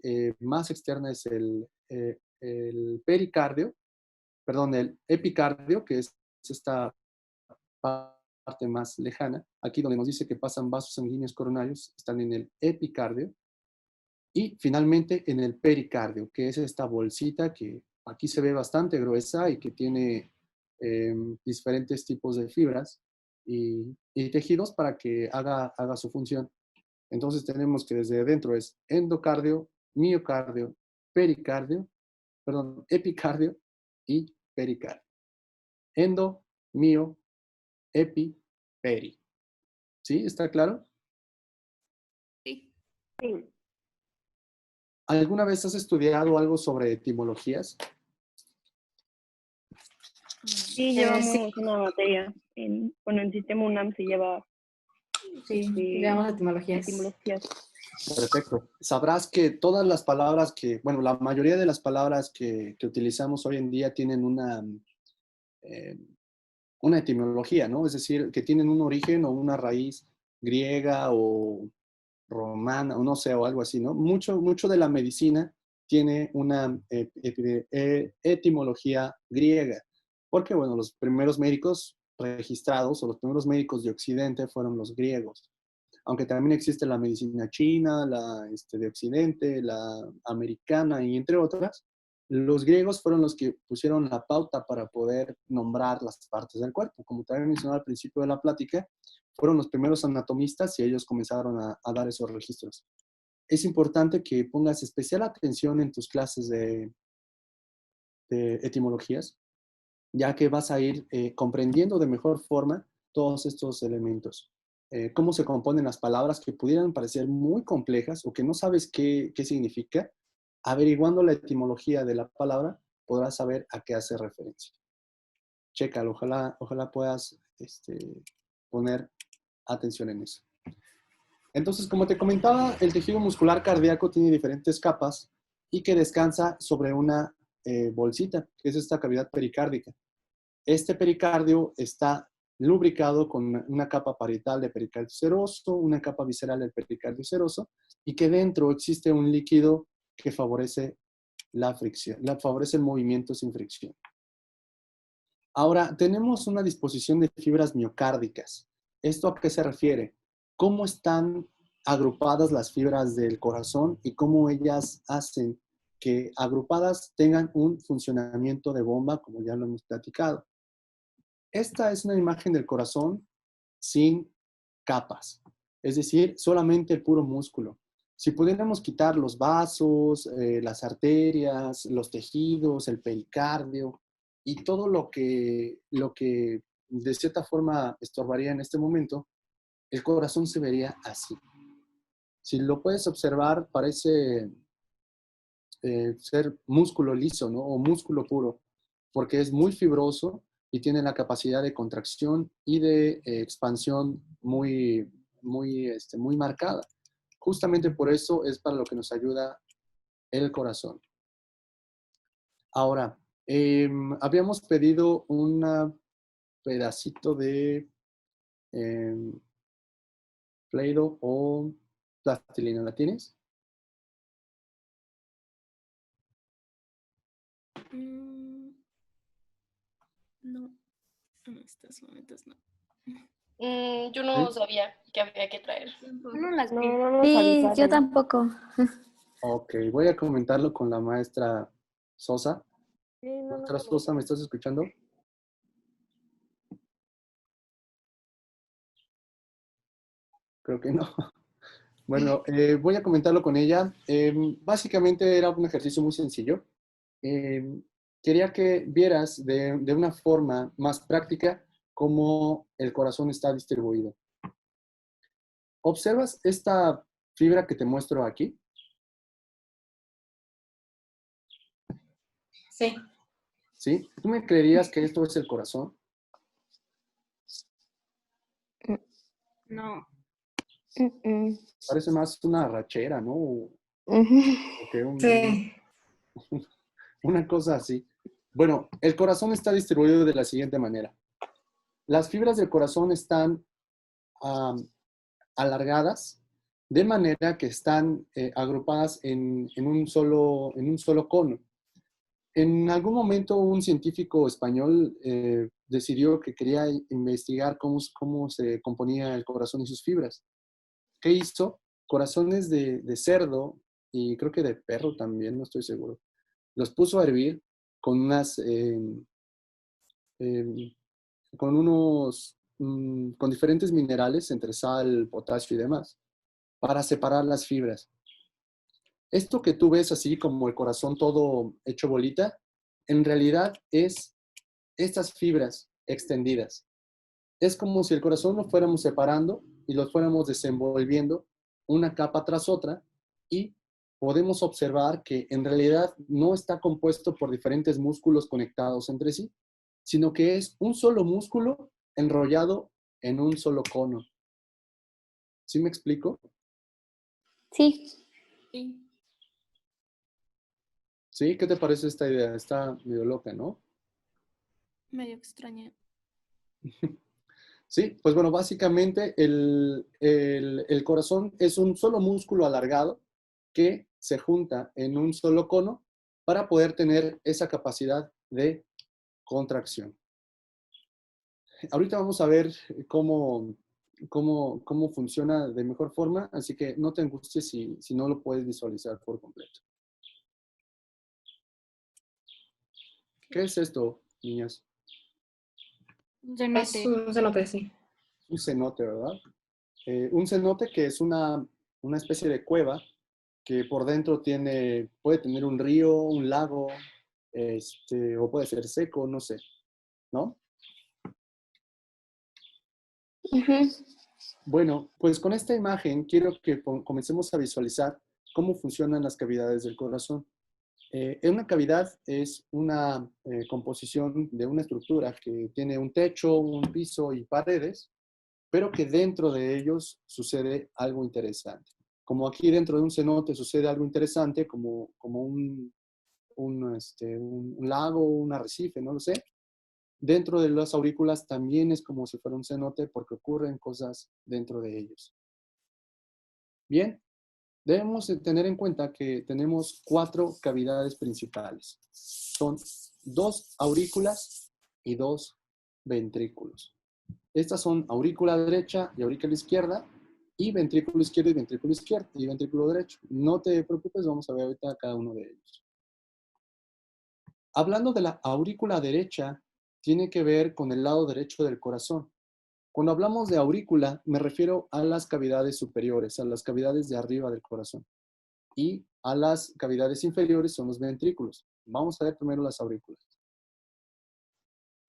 más externa es el pericardio, perdón, el epicardio, que es esta parte más lejana. Aquí donde nos dice que pasan vasos sanguíneos coronarios, están en el epicardio. Y finalmente en el pericardio, que es esta bolsita que aquí se ve bastante gruesa y que tiene diferentes tipos de fibras y tejidos para que haga su función. Entonces tenemos que desde dentro es endocardio, miocardio, pericardio, perdón, epicardio y pericardio. Endo, mio, epi, peri. ¿Sí? ¿Está claro? Sí. Sí. ¿Alguna vez has estudiado algo sobre etimologías? Sí, llevamos Sí, una materia. Bueno, en Sistema UNAM se lleva sí, este, llevamos etimologías. etimologías. Perfecto. Sabrás que todas las palabras bueno, la mayoría de las palabras que utilizamos hoy en día tienen eh, una etimología, ¿no? Es decir, que tienen un origen o una raíz griega o romana, o no sé, o algo así, ¿no? Mucho de la medicina tiene una etimología griega, porque, bueno, los primeros médicos registrados o los primeros médicos de Occidente fueron los griegos, aunque también existe la medicina china, la de Occidente, la americana y entre otras. Los griegos fueron los que pusieron la pauta para poder nombrar las partes del cuerpo. Como también mencionaba al principio de la plática, fueron los primeros anatomistas y ellos comenzaron a dar esos registros. Es importante que pongas especial atención en tus clases de etimologías, ya que vas a ir comprendiendo de mejor forma todos estos elementos. Cómo se componen las palabras que pudieran parecer muy complejas o que no sabes qué significa. Averiguando la etimología de la palabra, podrás saber a qué hace referencia. Chécalo, ojalá puedas poner atención en eso. Entonces, como te comentaba, el tejido muscular cardíaco tiene diferentes capas y que descansa sobre una bolsita, que es esta cavidad pericárdica. Este pericardio está lubricado con una capa parietal de pericardio seroso, una capa visceral del pericardio seroso, y que dentro existe un líquido que favorece la fricción, favorece el movimiento sin fricción. Ahora, tenemos una disposición de fibras miocárdicas. ¿Esto a qué se refiere? ¿Cómo están agrupadas las fibras del corazón y cómo ellas hacen que agrupadas tengan un funcionamiento de bomba, como ya lo hemos platicado? Esta es una imagen del corazón sin capas, es decir, solamente el puro músculo. Si pudiéramos quitar los vasos, las arterias, los tejidos, el pericardio y todo lo que de cierta forma estorbaría en este momento, el corazón se vería así. Si lo puedes observar, parece ser músculo liso, ¿no? O músculo puro, porque es muy fibroso y tiene la capacidad de contracción y de expansión muy marcada. Justamente por eso es para lo que nos ayuda el corazón. Ahora, habíamos pedido un pedacito de Play-Doh o plastilina. ¿La tienes? No, en estos momentos no. Yo no ¿Sí? sabía que había que traer. No las No, vi. no nos Sí, avisaron. yo tampoco. Ok, voy a comentarlo con la maestra Sosa. Sí, no nos Maestra Sosa, ¿me estás escuchando? Creo que no. Bueno, voy a comentarlo con ella. Básicamente era un ejercicio muy sencillo. Quería que vieras de una forma más práctica cómo el corazón está distribuido. ¿Observas esta fibra que te muestro aquí? Sí. ¿Sí? ¿Tú me creerías que esto es el corazón? No. Parece más una rachera, ¿no? O que Sí. una cosa así. Bueno, el corazón está distribuido de la siguiente manera. Las fibras del corazón están alargadas de manera que están agrupadas en un solo cono. En algún momento un científico español decidió que quería investigar cómo se componía el corazón y sus fibras. ¿Qué hizo? Corazones de cerdo y creo que de perro también, no estoy seguro. Los puso a hervir con unas, con unos, con diferentes minerales entre sal, potasio y demás, para separar las fibras. Esto que tú ves así como el corazón todo hecho bolita, en realidad es estas fibras extendidas. Es como si el corazón lo fuéramos separando y lo fuéramos desenvolviendo una capa tras otra y podemos observar que en realidad no está compuesto por diferentes músculos conectados entre sí, sino que es un solo músculo enrollado en un solo cono. ¿Sí me explico? Sí. Sí. ¿Sí? ¿Qué te parece esta idea? Está medio loca, ¿no? Medio extraña. Sí, pues bueno, básicamente el corazón es un solo músculo alargado que se junta en un solo cono para poder tener esa capacidad de contracción. Ahorita vamos a ver cómo funciona de mejor forma, así que no te angusties si no lo puedes visualizar por completo. ¿Qué es esto, niñas? Un Es cenote. un cenote, sí. Un cenote, ¿verdad? Un cenote que es una especie de cueva que por dentro puede tener un río, un lago, o puede ser seco, no sé, ¿no? Ujú. Bueno, pues con esta imagen quiero que comencemos a visualizar cómo funcionan las cavidades del corazón. Una cavidad es una composición de una estructura que tiene un techo, un piso y paredes, pero que dentro de ellos sucede algo interesante. Como aquí dentro de un cenote sucede algo interesante, como un lago, un arrecife, no lo sé. Dentro de las aurículas también es como si fuera un cenote porque ocurren cosas dentro de ellos. Bien, debemos tener en cuenta que tenemos 4 cavidades principales. Son 2 aurículas y 2 ventrículos. Estas son aurícula derecha y aurícula izquierda, y ventrículo izquierdo y ventrículo izquierdo y ventrículo derecho. No te preocupes, vamos a ver ahorita cada uno de ellos. Hablando de la aurícula derecha, tiene que ver con el lado derecho del corazón. Cuando hablamos de aurícula, me refiero a las cavidades superiores, a las cavidades de arriba del corazón. Y a las cavidades inferiores son los ventrículos. Vamos a ver primero las aurículas.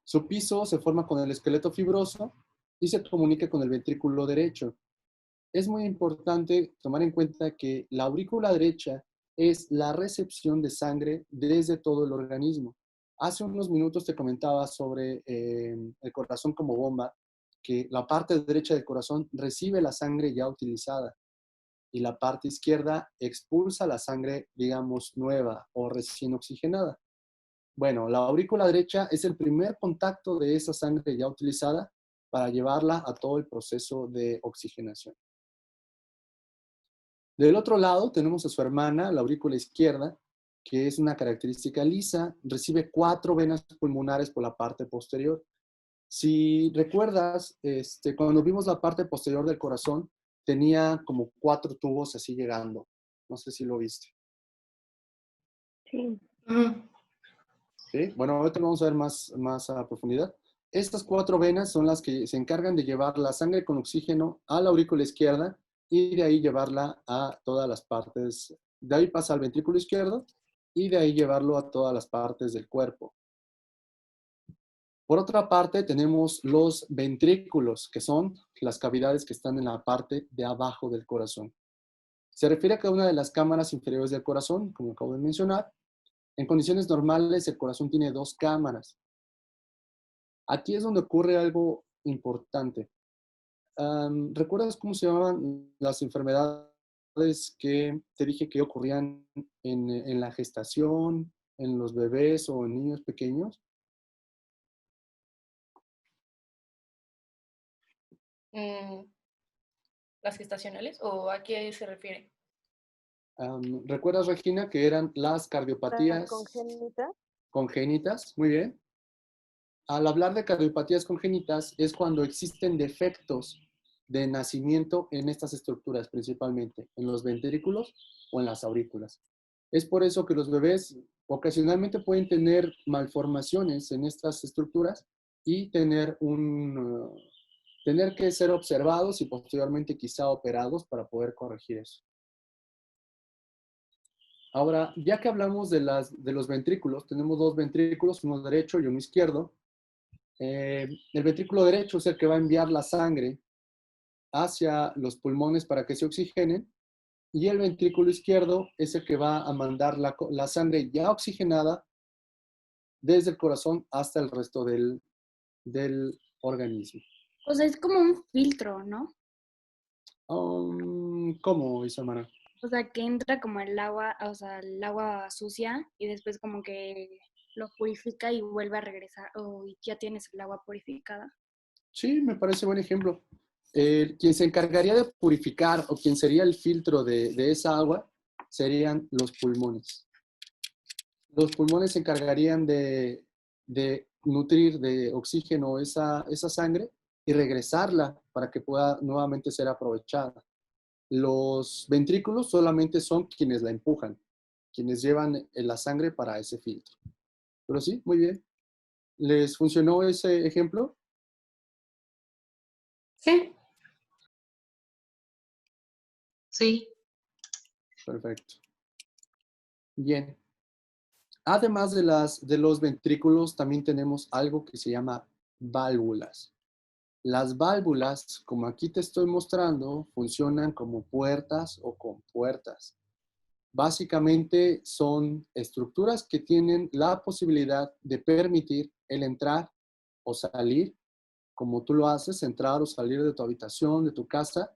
Su piso se forma con el esqueleto fibroso y se comunica con el ventrículo derecho. Es muy importante tomar en cuenta que la aurícula derecha es la recepción de sangre desde todo el organismo. Hace unos minutos te comentaba sobre el corazón como bomba, que la parte derecha del corazón recibe la sangre ya utilizada y la parte izquierda expulsa la sangre, digamos, nueva o recién oxigenada. Bueno, la aurícula derecha es el primer contacto de esa sangre ya utilizada para llevarla a todo el proceso de oxigenación. Del otro lado tenemos a su hermana, la aurícula izquierda, que es una característica lisa, recibe 4 venas pulmonares por la parte posterior. Si recuerdas, cuando vimos la parte posterior del corazón, tenía como 4 tubos así llegando. No sé si lo viste. Sí. ¿Sí? Bueno, ahorita lo vamos a ver más a profundidad. Estas 4 venas son las que se encargan de llevar la sangre con oxígeno a la aurícula izquierda y de ahí llevarla a todas las partes. De ahí pasa al ventrículo izquierdo y de ahí llevarlo a todas las partes del cuerpo. Por otra parte, tenemos los ventrículos, que son las cavidades que están en la parte de abajo del corazón. Se refiere a cada una de las cámaras inferiores del corazón, como acabo de mencionar. En condiciones normales, el corazón tiene 2 cámaras. Aquí es donde ocurre algo importante. ¿Recuerdas cómo se llamaban las enfermedades que te dije que ocurrían en la gestación, en los bebés o en niños pequeños? ¿Las gestacionales o a qué se refiere? ¿Recuerdas, Regina, que eran las ¿Las cardiopatías congénitas? congénitas? Muy bien. Al hablar de cardiopatías congénitas es cuando existen defectos de nacimiento en estas estructuras, principalmente en los ventrículos o en las aurículas. Es por eso que los bebés Ocasionalmente pueden tener malformaciones en estas estructuras y tener que ser observados y posteriormente quizá operados para poder corregir eso. Ahora, ya que hablamos de los ventrículos, tenemos dos ventrículos, uno derecho y uno izquierdo. El ventrículo derecho es el que va a enviar la sangre hacia los pulmones para que se oxigenen, y el ventrículo izquierdo es el que va a mandar la sangre ya oxigenada desde el corazón hasta el resto del organismo. O sea, es como un filtro, ¿no? ¿Cómo, Isamara? O sea, que entra como el agua, o sea, el agua sucia y después como que lo purifica y vuelve a regresar, o ya tienes el agua purificada. Sí, me parece buen ejemplo. Quien se encargaría de purificar o quien sería el filtro de esa agua serían los pulmones. Los pulmones se encargarían de nutrir de oxígeno esa sangre y regresarla para que pueda nuevamente ser aprovechada. Los ventrículos solamente son quienes la empujan, quienes llevan la sangre para ese filtro. Pero sí, muy bien. ¿Les funcionó ese ejemplo? Sí. Sí. Perfecto. Bien. Además de los ventrículos, también tenemos algo que se llama válvulas. Las válvulas, como aquí te estoy mostrando, funcionan como puertas o compuertas. Básicamente son estructuras que tienen la posibilidad de permitir el entrar o salir, como tú lo haces, entrar o salir de tu habitación, de tu casa,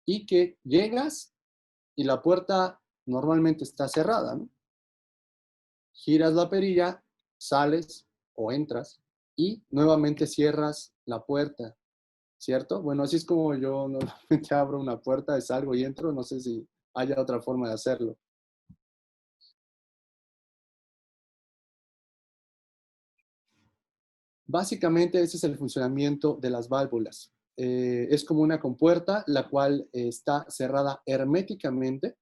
y que llegas y la puerta normalmente está cerrada, ¿no? Giras la perilla, sales o entras y nuevamente cierras la puerta, ¿cierto? Bueno, así es como yo normalmente abro una puerta, salgo y entro. No sé si haya otra forma de hacerlo. Básicamente ese es el funcionamiento de las válvulas. Es como una compuerta la cual está cerrada herméticamente.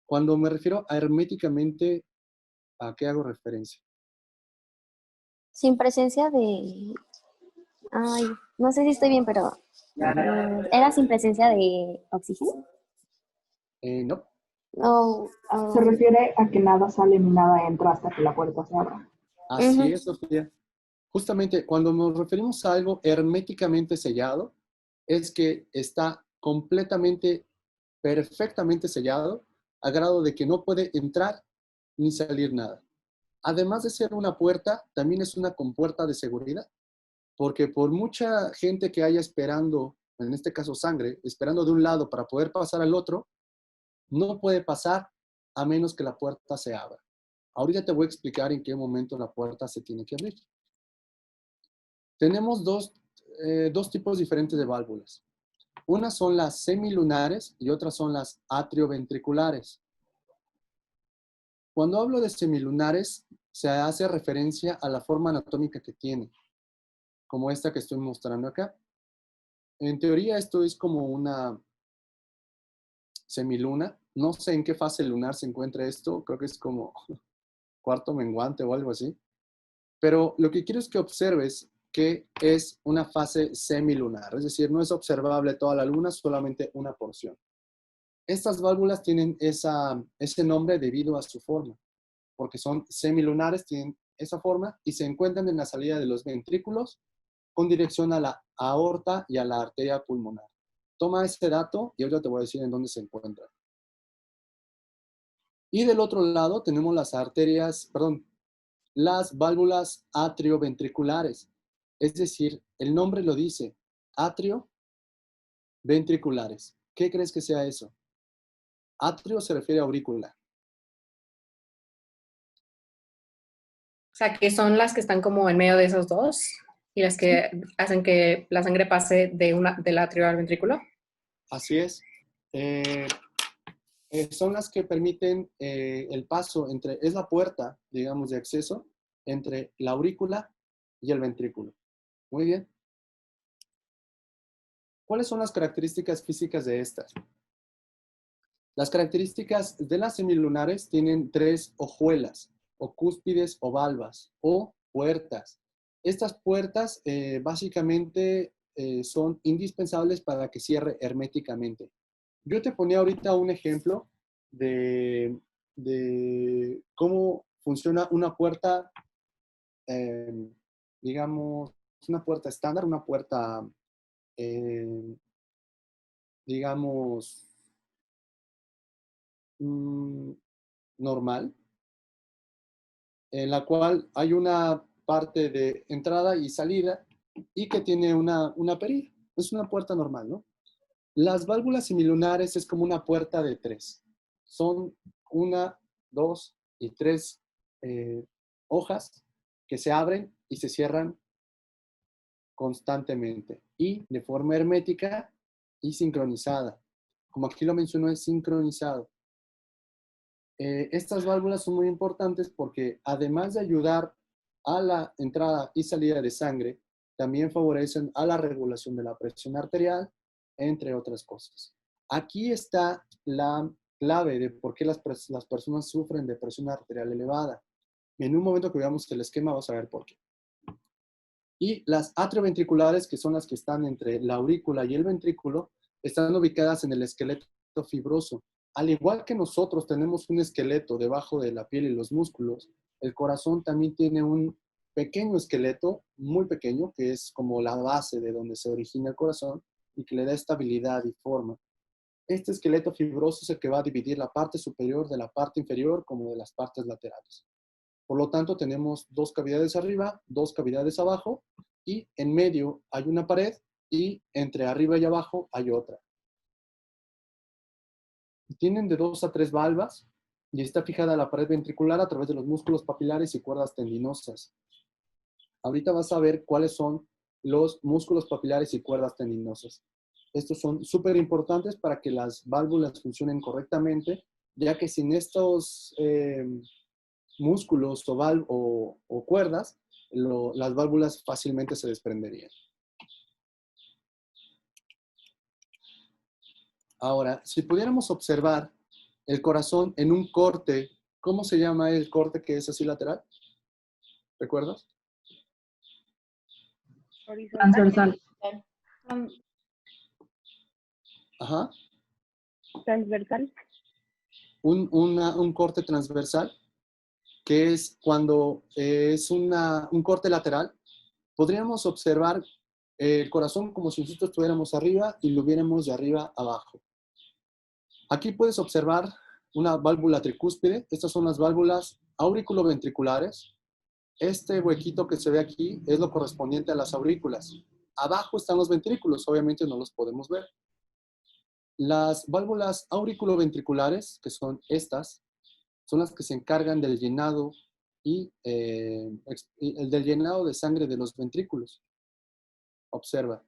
Cuando me refiero a herméticamente, ¿a qué hago referencia? Sin presencia de... Ay, no sé si estoy bien, pero... ¿Era sin presencia de oxígeno? No. No. Se refiere a que nada sale ni nada entra hasta que la puerta se abra. Así es, Sofía. Justamente cuando nos referimos a algo herméticamente sellado, es que está completamente, perfectamente sellado, a grado de que no puede entrar ni salir nada. Además de ser una puerta, también es una compuerta de seguridad, porque por mucha gente que haya esperando, en este caso sangre, esperando de un lado para poder pasar al otro, no puede pasar a menos que la puerta se abra. Ahorita te voy a explicar en qué momento la puerta se tiene que abrir. Tenemos dos tipos diferentes de válvulas. Unas son las semilunares y otras son las atrioventriculares. Cuando hablo de semilunares, se hace referencia a la forma anatómica que tiene, como esta que estoy mostrando acá. En teoría, esto es como una semiluna. No sé en qué fase lunar se encuentra esto. Creo que es como cuarto menguante o algo así. Pero lo que quiero es que observes que es una fase semilunar, es decir, no es observable toda la luna, solamente una porción. Estas válvulas tienen ese nombre debido a su forma, porque son semilunares, tienen esa forma y se encuentran en la salida de los ventrículos con dirección a la aorta y a la arteria pulmonar. Toma este dato y ahora te voy a decir en dónde se encuentran. Y del otro lado tenemos las válvulas atrioventriculares. Es decir, el nombre lo dice, atrioventriculares. ¿Qué crees que sea eso? Atrio se refiere a aurícula. O sea, que son las que están como en medio de esos dos y las que hacen que la sangre pase del atrio al ventrículo. Así es. Son las que permiten el paso es la puerta, digamos, de acceso entre la aurícula y el ventrículo. Muy bien. ¿Cuáles son las características físicas de estas? Las características de las semilunares tienen 3 hojuelas. o cúspides o valvas o puertas. Estas puertas básicamente son indispensables para que cierre herméticamente. Yo te ponía ahorita un ejemplo de cómo funciona una puerta, digamos, una puerta estándar, una puerta, digamos, normal, en la cual hay una parte de entrada y salida y que tiene una perilla. Es una puerta normal, ¿no? Las válvulas semilunares es como una puerta de 3. Son 1, 2 y 3 hojas que se abren y se cierran constantemente y de forma hermética y sincronizada. Como aquí lo mencionó, es sincronizado. Estas válvulas son muy importantes porque además de ayudar a la entrada y salida de sangre, también favorecen a la regulación de la presión arterial, entre otras cosas. Aquí está la clave de por qué las personas sufren de presión arterial elevada. En un momento que veamos el esquema, vamos a ver por qué. Y las atrioventriculares, que son las que están entre la aurícula y el ventrículo, están ubicadas en el esqueleto fibroso. Al igual que nosotros tenemos un esqueleto debajo de la piel y los músculos, el corazón también tiene un pequeño esqueleto, muy pequeño, que es como la base de donde se origina el corazón y que le da estabilidad y forma. Este esqueleto fibroso es el que va a dividir la parte superior de la parte inferior como de las partes laterales. Por lo tanto, tenemos 2 cavidades arriba, 2 cavidades abajo, y en medio hay una pared, y entre arriba y abajo hay otra. Tienen de 2 a 3 valvas, y está fijada la pared ventricular a través de los músculos papilares y cuerdas tendinosas. Ahorita vas a ver cuáles son los músculos papilares y cuerdas tendinosas. Estos son súper importantes para que las válvulas funcionen correctamente, ya que sin estos músculos o cuerdas, las válvulas fácilmente se desprenderían. Ahora, si pudiéramos observar el corazón en un corte, ¿cómo se llama el corte que es así lateral? ¿Recuerdas? Transversal. Ajá. Transversal. Un corte transversal, que es cuando es un corte lateral. Podríamos observar el corazón como si nosotros estuviéramos arriba y lo viéramos de arriba abajo. Aquí puedes observar una válvula tricúspide. Estas son las válvulas auriculoventriculares. Este huequito que se ve aquí es lo correspondiente a las aurículas. Abajo están los ventrículos, obviamente no los podemos ver. Las válvulas auriculoventriculares, que son estas, son las que se encargan del llenado y del llenado de sangre de los ventrículos. Observa.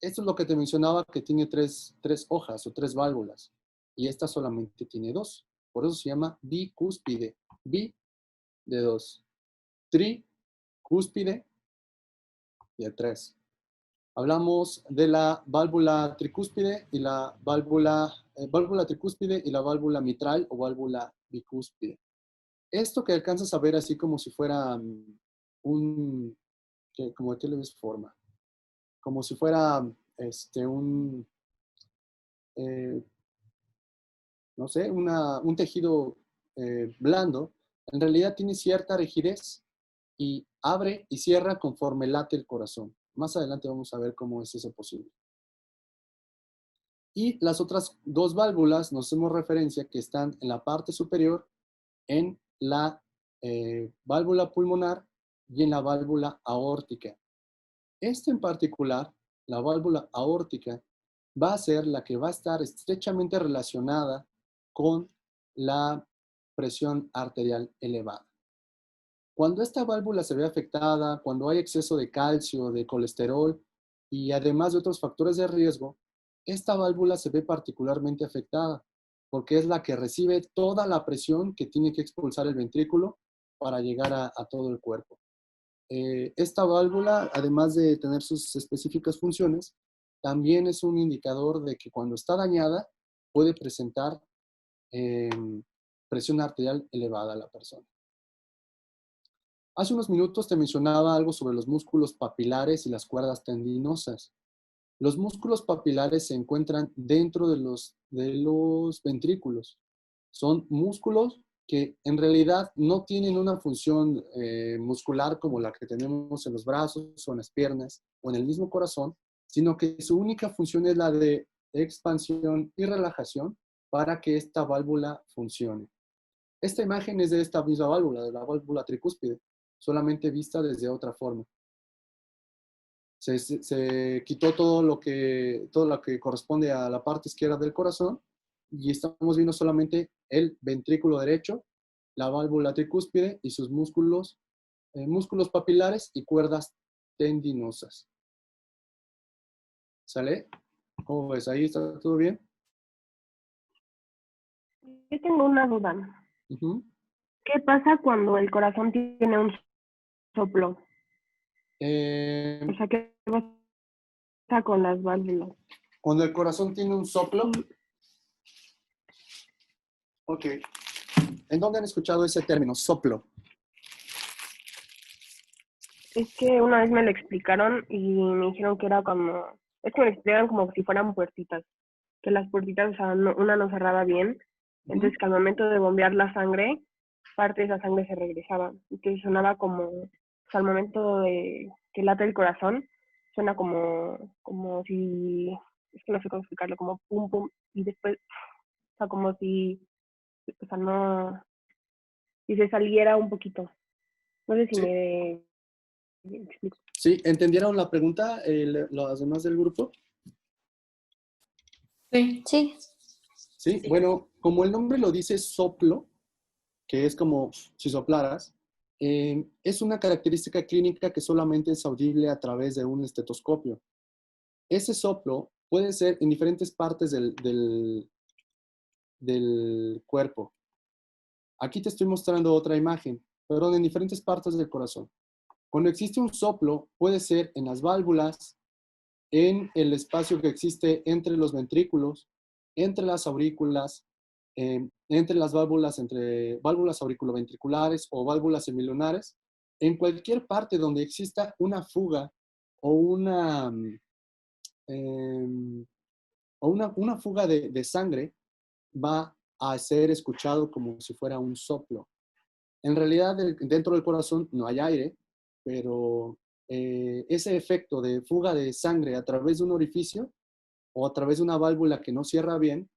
Esto es lo que te mencionaba, que tiene tres hojas o 3 válvulas. Y esta solamente tiene 2. Por eso se llama bicúspide. Bi de 2. Tricúspide de 3. Hablamos de la válvula tricúspide y la válvula tricúspide y la válvula mitral o válvula bicúspide. Esto que alcanzas a ver así como si fuera como de qué le ves forma. Como si fuera no sé, un tejido blando, en realidad tiene cierta rigidez y abre y cierra conforme late el corazón. Más adelante vamos a ver cómo es eso posible. Y las otras 2 válvulas, nos hacemos referencia que están en la parte superior, en la válvula pulmonar y en la válvula aórtica. En particular, la válvula aórtica, va a ser la que va a estar estrechamente relacionada con la presión arterial elevada. Cuando esta válvula se ve afectada, cuando hay exceso de calcio, de colesterol y además de otros factores de riesgo, esta válvula se ve particularmente afectada porque es la que recibe toda la presión que tiene que expulsar el ventrículo para llegar a todo el cuerpo. Esta válvula, además de tener sus específicas funciones, también es un indicador de que cuando está dañada puede presentar presión arterial elevada a la persona. Hace unos minutos te mencionaba algo sobre los músculos papilares y las cuerdas tendinosas. Los músculos papilares se encuentran dentro de los ventrículos. Son músculos que en realidad no tienen una función muscular como la que tenemos en los brazos o en las piernas o en el mismo corazón, sino que su única función es la de expansión y relajación para que esta válvula funcione. Esta imagen es de esta misma válvula, de la válvula tricúspide, solamente vista desde otra forma. Se quitó todo lo que corresponde a la parte izquierda del corazón y estamos viendo solamente el ventrículo derecho, la válvula tricúspide y sus músculos papilares y cuerdas tendinosas. ¿Sale? ¿Cómo ves? ¿Ahí está todo bien? Yo tengo una duda. Uh-huh. ¿Qué pasa cuando el corazón tiene un soplo? O sea, ¿qué pasa con las válvulas? Cuando el corazón tiene un soplo. Ok. ¿En dónde han escuchado ese término, soplo? Es que una vez me lo explicaron y me dijeron que era como... Es que me lo explicaron como si fueran puertitas. Que las puertitas, o sea, una no cerraba bien. Entonces, que al momento de bombear la sangre, parte de esa sangre se regresaba. Entonces sonaba como... O sea, al momento de que late el corazón, suena como si... Es que no sé cómo explicarlo, como pum, pum. Y después, o sea, como si... O sea, no... Si se saliera un poquito. No sé si Sí. me explico. Sí, ¿entendieron la pregunta los demás del grupo? Sí. Sí. Sí, bueno, como el nombre lo dice, soplo, que es como si soplaras, es una característica clínica que solamente es audible a través de un estetoscopio. Ese soplo puede ser en diferentes partes del cuerpo. Aquí te estoy mostrando otra imagen, perdón, en diferentes partes del corazón. Cuando existe un soplo, puede ser en las válvulas, en el espacio que existe entre los ventrículos, entre las aurículas, entre las válvulas, entre válvulas auriculoventriculares o válvulas semilunares, en cualquier parte donde exista una fuga o una fuga de sangre, va a ser escuchado como si fuera un soplo. En realidad, dentro del corazón no hay aire, pero ese efecto de fuga de sangre a través de un orificio o a través de una válvula que no cierra bien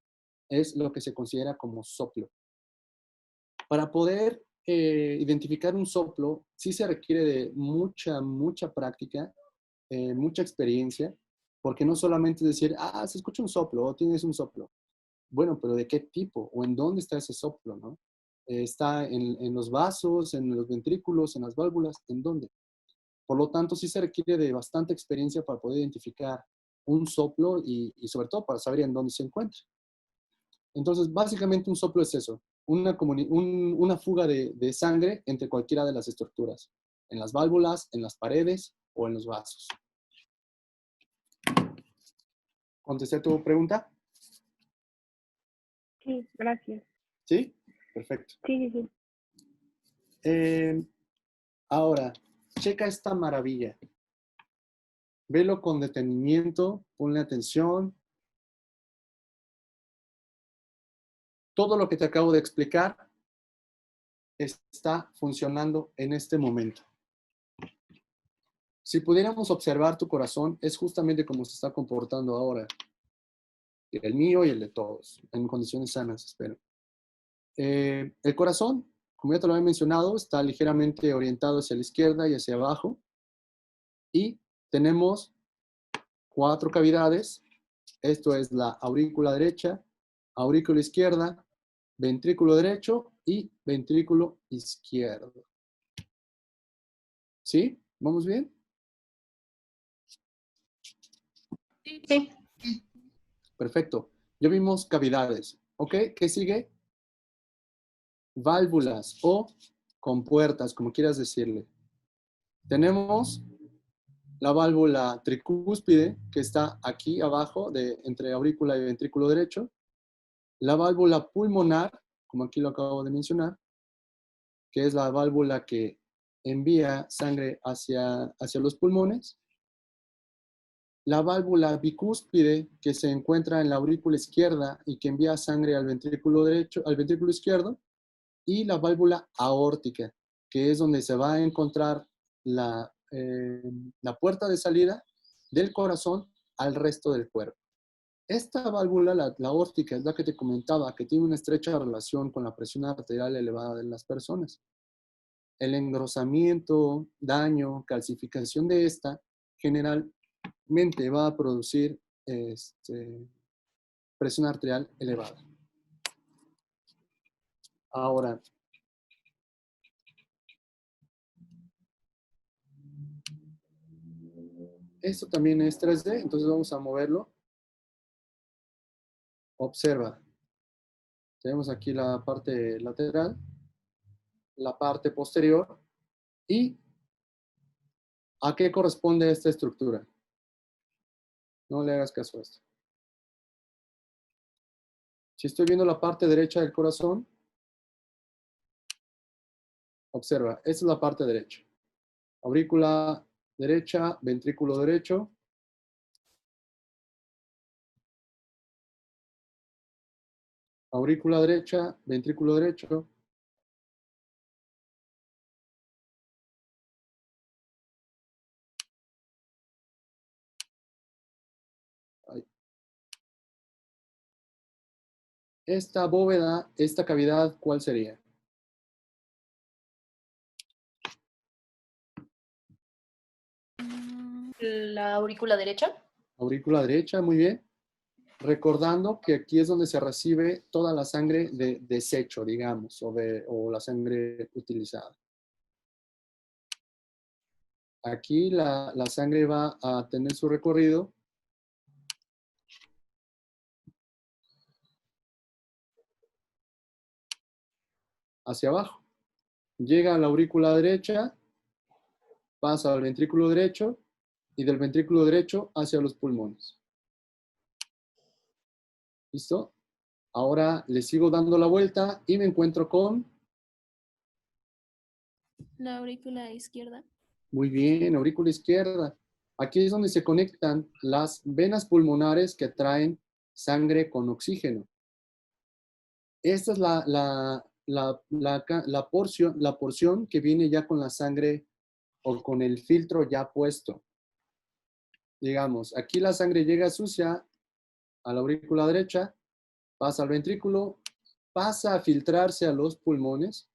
es lo que se considera como soplo. Para poder identificar un soplo, sí se requiere de mucha práctica, mucha experiencia, porque no solamente es decir, se escucha un soplo o tienes un soplo. Bueno, pero ¿de qué tipo o en dónde está ese soplo, no? ¿Está en los vasos, en los ventrículos, en las válvulas? ¿En dónde? Por lo tanto, sí se requiere de bastante experiencia para poder identificar un soplo y sobre todo para saber en dónde se encuentra. Entonces, básicamente un soplo es eso, una fuga de sangre entre cualquiera de las estructuras, en las válvulas, en las paredes o en los vasos. ¿Contesté tu pregunta? Sí, gracias. ¿Sí? Perfecto. Sí. Ahora, checa esta maravilla. Velo con detenimiento, ponle atención. Todo lo que te acabo de explicar está funcionando en este momento. Si pudiéramos observar tu corazón, es justamente como se está comportando ahora. El mío y el de todos, en condiciones sanas, espero. El corazón, como ya te lo había mencionado, está ligeramente orientado hacia la izquierda y hacia abajo. Y tenemos 4 cavidades. Esto es la aurícula derecha, aurícula izquierda, ventrículo derecho y ventrículo izquierdo. ¿Sí? ¿Vamos bien? Sí. Perfecto. Ya vimos cavidades. ¿Ok? ¿Qué sigue? Válvulas o compuertas, como quieras decirle. Tenemos la válvula tricúspide, que está aquí abajo, entre aurícula y ventrículo derecho. La válvula pulmonar, como aquí lo acabo de mencionar, que es la válvula que envía sangre hacia los pulmones. La válvula bicúspide, que se encuentra en la aurícula izquierda y que envía sangre al ventrículo derecho, al ventrículo izquierdo. Y la válvula aórtica, que es donde se va a encontrar la puerta de salida del corazón al resto del cuerpo. Esta válvula, la aórtica, es la que te comentaba, que tiene una estrecha relación con la presión arterial elevada de las personas. El engrosamiento, daño, calcificación de esta, generalmente va a producir presión arterial elevada. Ahora, esto también es 3D, entonces vamos a moverlo. Observa. Tenemos aquí la parte lateral, la parte posterior. ¿Y a qué corresponde esta estructura? No le hagas caso a esto. Si estoy viendo la parte derecha del corazón, observa, esta es la parte derecha. Aurícula derecha, ventrículo derecho. Aurícula derecha, ventrículo derecho. Ahí. Esta bóveda, esta cavidad, ¿cuál sería? La aurícula derecha. Aurícula derecha, muy bien. Recordando que aquí es donde se recibe toda la sangre de desecho, digamos, o la sangre utilizada. Aquí la sangre va a tener su recorrido hacia abajo. Llega a la aurícula derecha, pasa al ventrículo derecho y del ventrículo derecho hacia los pulmones. ¿Listo? Ahora le sigo dando la vuelta y me encuentro con... La aurícula izquierda. Muy bien, aurícula izquierda. Aquí es donde se conectan las venas pulmonares que traen sangre con oxígeno. Esta es la porción que viene ya con la sangre o con el filtro ya puesto. Digamos, aquí la sangre llega sucia a la aurícula derecha, pasa al ventrículo, pasa a filtrarse a los pulmones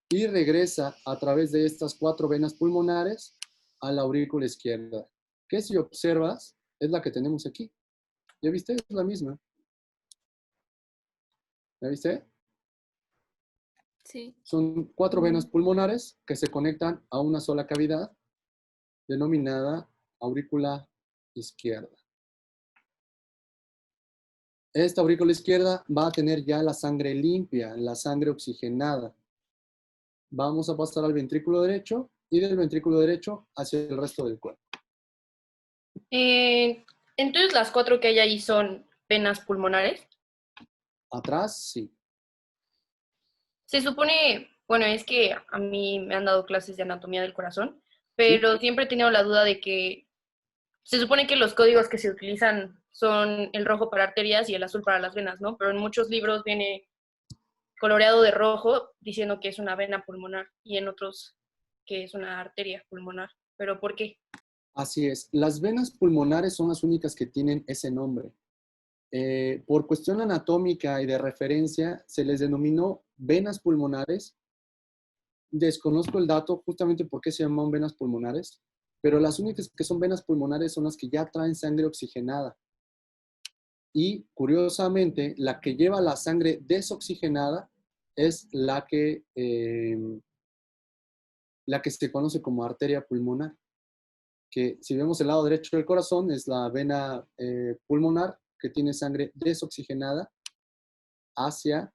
y regresa a través de estas 4 venas pulmonares a la aurícula izquierda, que si observas es la que tenemos aquí. ¿Ya viste? Es la misma. ¿Ya viste? Sí. Son 4 venas pulmonares que se conectan a una sola cavidad denominada aurícula izquierda. Esta aurícula izquierda va a tener ya la sangre limpia, la sangre oxigenada. Vamos a pasar al ventrículo derecho y del ventrículo derecho hacia el resto del cuerpo. Entonces las 4 que hay ahí son venas pulmonares. Atrás, sí. Se supone, bueno, es que a mí me han dado clases de anatomía del corazón, pero siempre he tenido la duda de que se supone que los códigos que se utilizan son el rojo para arterias y el azul para las venas, ¿no? Pero en muchos libros viene coloreado de rojo diciendo que es una vena pulmonar y en otros que es una arteria pulmonar. ¿Pero por qué? Así es. Las venas pulmonares son las únicas que tienen ese nombre. Por cuestión anatómica y de referencia, se les denominó venas pulmonares. Desconozco el dato justamente por qué se llaman venas pulmonares, pero las únicas que son venas pulmonares son las que ya traen sangre oxigenada. Y curiosamente, la que lleva la sangre desoxigenada es la que se conoce como arteria pulmonar, que si vemos el lado derecho del corazón es la vena pulmonar que tiene sangre desoxigenada hacia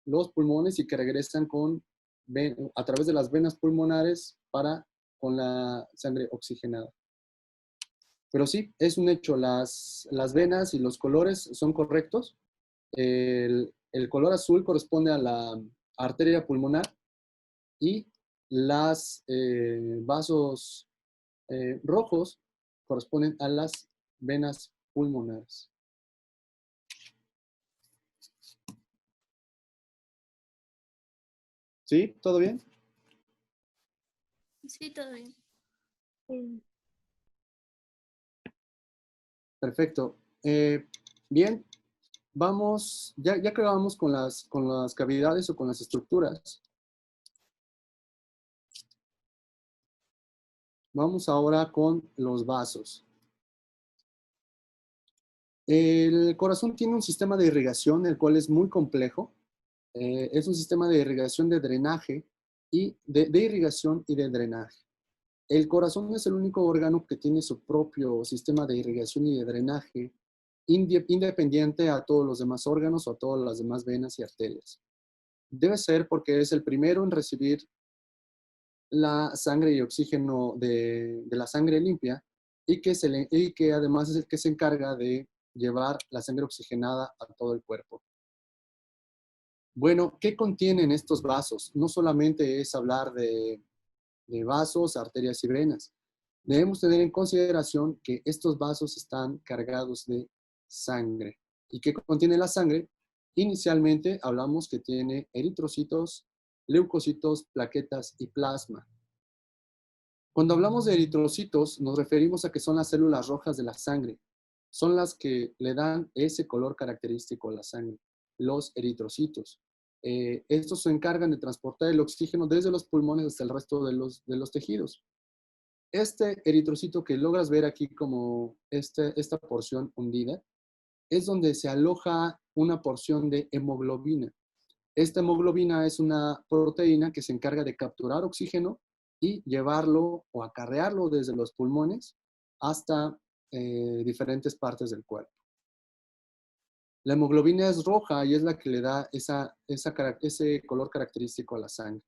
los pulmones y que regresan a través de las venas pulmonares con la sangre oxigenada. Pero sí, es un hecho, las venas y los colores son correctos. El color azul corresponde a la arteria pulmonar y Los vasos rojos corresponden a las venas pulmonares. ¿Sí? ¿Todo bien? Sí, todo bien. Perfecto. Bien, vamos, ya que vamos con las cavidades o con las estructuras, vamos ahora con los vasos. El corazón tiene un sistema de irrigación, el cual es muy complejo. Es un sistema de irrigación de drenaje y de irrigación y de drenaje. El corazón es el único órgano que tiene su propio sistema de irrigación y de drenaje independiente a todos los demás órganos o a todas las demás venas y arterias. Debe ser porque es el primero en recibir la sangre y oxígeno de la sangre limpia y que además es el que se encarga de llevar la sangre oxigenada a todo el cuerpo. Bueno, ¿qué contienen estos vasos? No solamente es hablar de vasos, arterias y venas. Debemos tener en consideración que estos vasos están cargados de sangre. ¿Y qué contiene la sangre? Inicialmente hablamos que tiene eritrocitos, leucocitos, plaquetas y plasma. Cuando hablamos de eritrocitos, nos referimos a que son las células rojas de la sangre. Son las que le dan ese color característico a la sangre, los eritrocitos. Estos se encargan de transportar el oxígeno desde los pulmones hasta el resto de los tejidos. Este eritrocito que logras ver aquí como esta porción hundida, es donde se aloja una porción de hemoglobina. Esta hemoglobina es una proteína que se encarga de capturar oxígeno y llevarlo o acarrearlo desde los pulmones hasta diferentes partes del cuerpo. La hemoglobina es roja y es la que le da ese color característico a la sangre.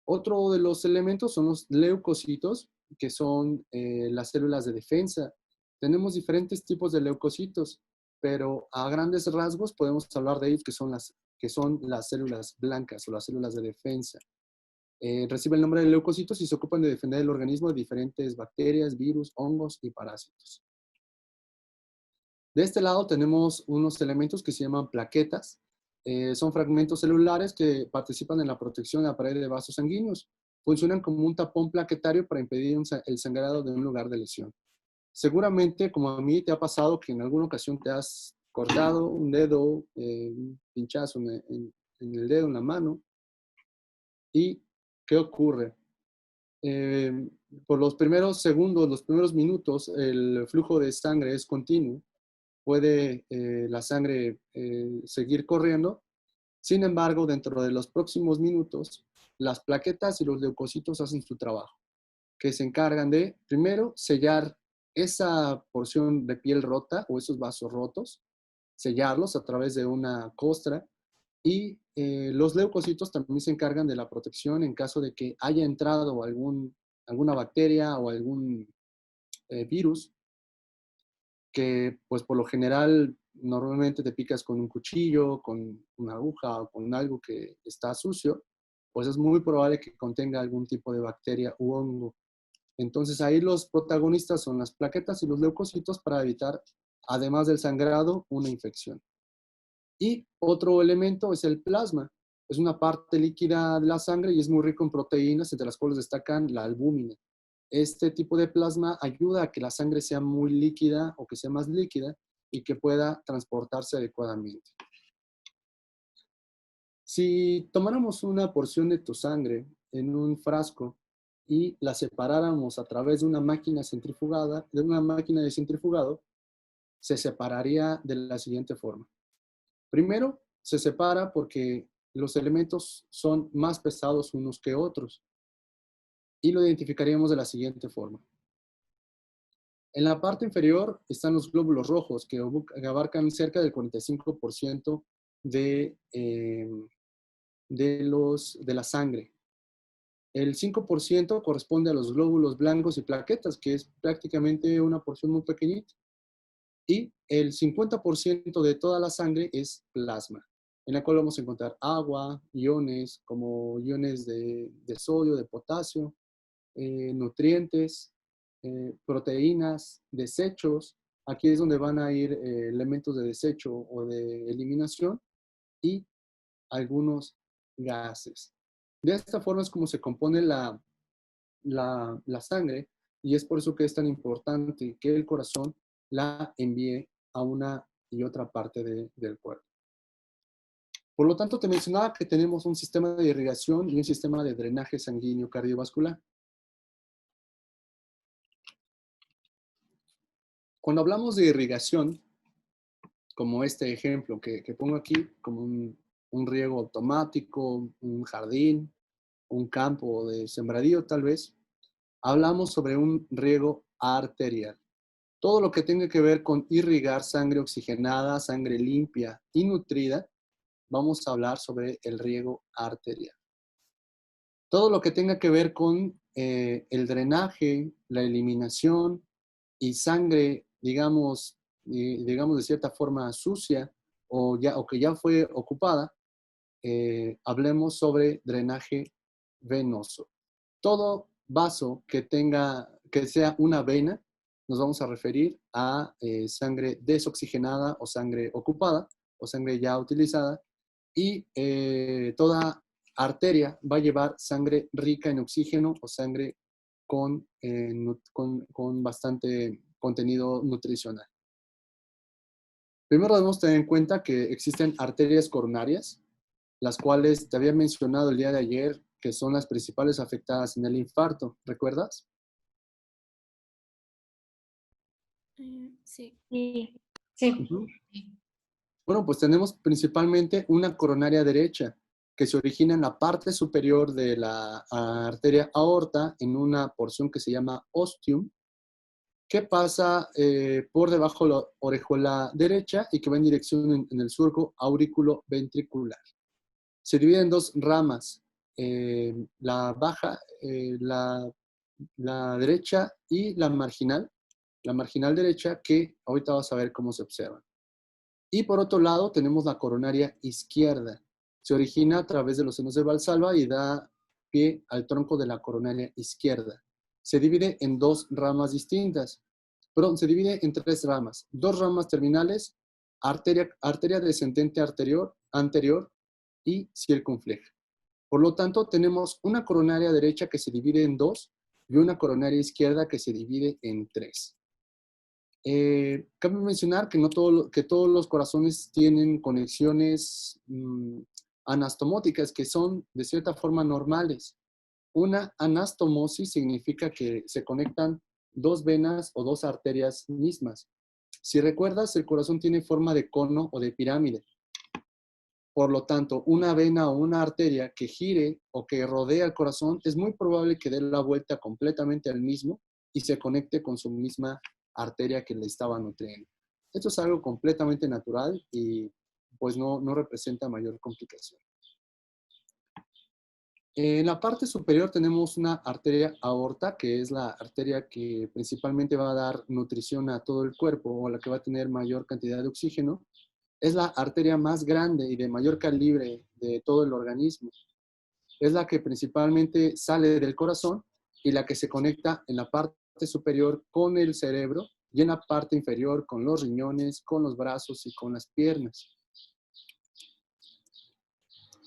Otro de los elementos son los leucocitos, que son las células de defensa. Tenemos diferentes tipos de leucocitos, pero a grandes rasgos podemos hablar de ellos que son las células blancas o las células de defensa. Recibe el nombre de leucocitos y se ocupan de defender el organismo de diferentes bacterias, virus, hongos y parásitos. De este lado tenemos unos elementos que se llaman plaquetas. Son fragmentos celulares que participan en la protección de la pared de vasos sanguíneos. Funcionan como un tapón plaquetario para impedir el sangrado de un lugar de lesión. Seguramente, como a mí te ha pasado que en alguna ocasión te has cortado un dedo, un pinchazo en el dedo, en la mano. ¿Y qué ocurre? Por los primeros segundos, los primeros minutos, el flujo de sangre es continuo. Puede la sangre seguir corriendo. Sin embargo, dentro de los próximos minutos, las plaquetas y los leucocitos hacen su trabajo, que se encargan de, primero, sellar esa porción de piel rota o esos vasos rotos, sellarlos a través de una costra, y los leucocitos también se encargan de la protección en caso de que haya entrado alguna bacteria o algún virus que pues por lo general normalmente te picas con un cuchillo, con una aguja o con algo que está sucio, pues es muy probable que contenga algún tipo de bacteria u hongo. Entonces ahí los protagonistas son las plaquetas y los leucocitos para evitar, además del sangrado, una infección. Y otro elemento es el plasma. Es una parte líquida de la sangre y es muy rico en proteínas, entre las cuales destacan la albúmina. Este tipo de plasma ayuda a que la sangre sea muy líquida o que sea más líquida y que pueda transportarse adecuadamente. Si tomáramos una porción de tu sangre en un frasco y la separáramos a través de una máquina centrifugada, de una máquina de centrifugado, se separaría de la siguiente forma. Primero, se separa porque los elementos son más pesados unos que otros. Y lo identificaríamos de la siguiente forma. En la parte inferior están los glóbulos rojos, que abarcan cerca del 45% de la sangre. El 5% corresponde a los glóbulos blancos y plaquetas, que es prácticamente una porción muy pequeñita. Y el 50% de toda la sangre es plasma. en la cual vamos a encontrar agua, iones, como iones de sodio, de potasio, nutrientes, proteínas, desechos. Aquí es donde van a ir elementos de desecho o de eliminación y algunos gases. De esta forma es como se compone la sangre, y es por eso que es tan importante que el corazón la envíe a una y otra parte del cuerpo. Por lo tanto, te mencionaba que tenemos un sistema de irrigación y un sistema de drenaje sanguíneo cardiovascular. Cuando hablamos de irrigación, como este ejemplo que pongo aquí, como un riego automático, un jardín, un campo de sembradío tal vez, hablamos sobre un riego arterial. Todo lo que tenga que ver con irrigar sangre oxigenada, sangre limpia y nutrida, vamos a hablar sobre el riego arterial. Todo lo que tenga que ver con el drenaje, la eliminación y sangre, digamos de cierta forma sucia o que ya fue ocupada, hablemos sobre drenaje venoso. Todo vaso que sea una vena, nos vamos a referir a sangre desoxigenada o sangre ocupada o sangre ya utilizada, y toda arteria va a llevar sangre rica en oxígeno o sangre con bastante contenido nutricional. Primero debemos tener en cuenta que existen arterias coronarias, las cuales te había mencionado el día de ayer, que son las principales afectadas en el infarto. ¿Recuerdas? Sí. Sí. Uh-huh. Bueno, pues tenemos principalmente una coronaria derecha, que se origina en la parte superior de la arteria aorta, en una porción que se llama ostium, que pasa por debajo de la orejuela derecha y que va en dirección en el surco auriculoventricular. Se divide en dos ramas, la baja, la derecha y la marginal derecha, que ahorita vas a ver cómo se observan. Y por otro lado tenemos la coronaria izquierda. Se origina a través de los senos de Valsalva y da pie al tronco de la coronaria izquierda. Se divide en dos ramas distintas. Perdón, se divide en tres ramas. Dos ramas terminales, arteria descendente anterior y circunfleja. Por lo tanto, tenemos una coronaria derecha que se divide en dos y una coronaria izquierda que se divide en tres. Cabe mencionar que que todos los corazones tienen conexiones anastomóticas que son de cierta forma normales. Una anastomosis significa que se conectan dos venas o dos arterias mismas. Si recuerdas, el corazón tiene forma de cono o de pirámide. Por lo tanto, una vena o una arteria que gire o que rodea el corazón es muy probable que dé la vuelta completamente al mismo y se conecte con su misma arteria que le estaba nutriendo. Esto es algo completamente natural y pues no representa mayor complicación. En la parte superior tenemos una arteria aorta, que es la arteria que principalmente va a dar nutrición a todo el cuerpo o la que va a tener mayor cantidad de oxígeno. Es la arteria más grande y de mayor calibre de todo el organismo. Es la que principalmente sale del corazón y la que se conecta en la parte superior con el cerebro y en la parte inferior con los riñones, con los brazos y con las piernas.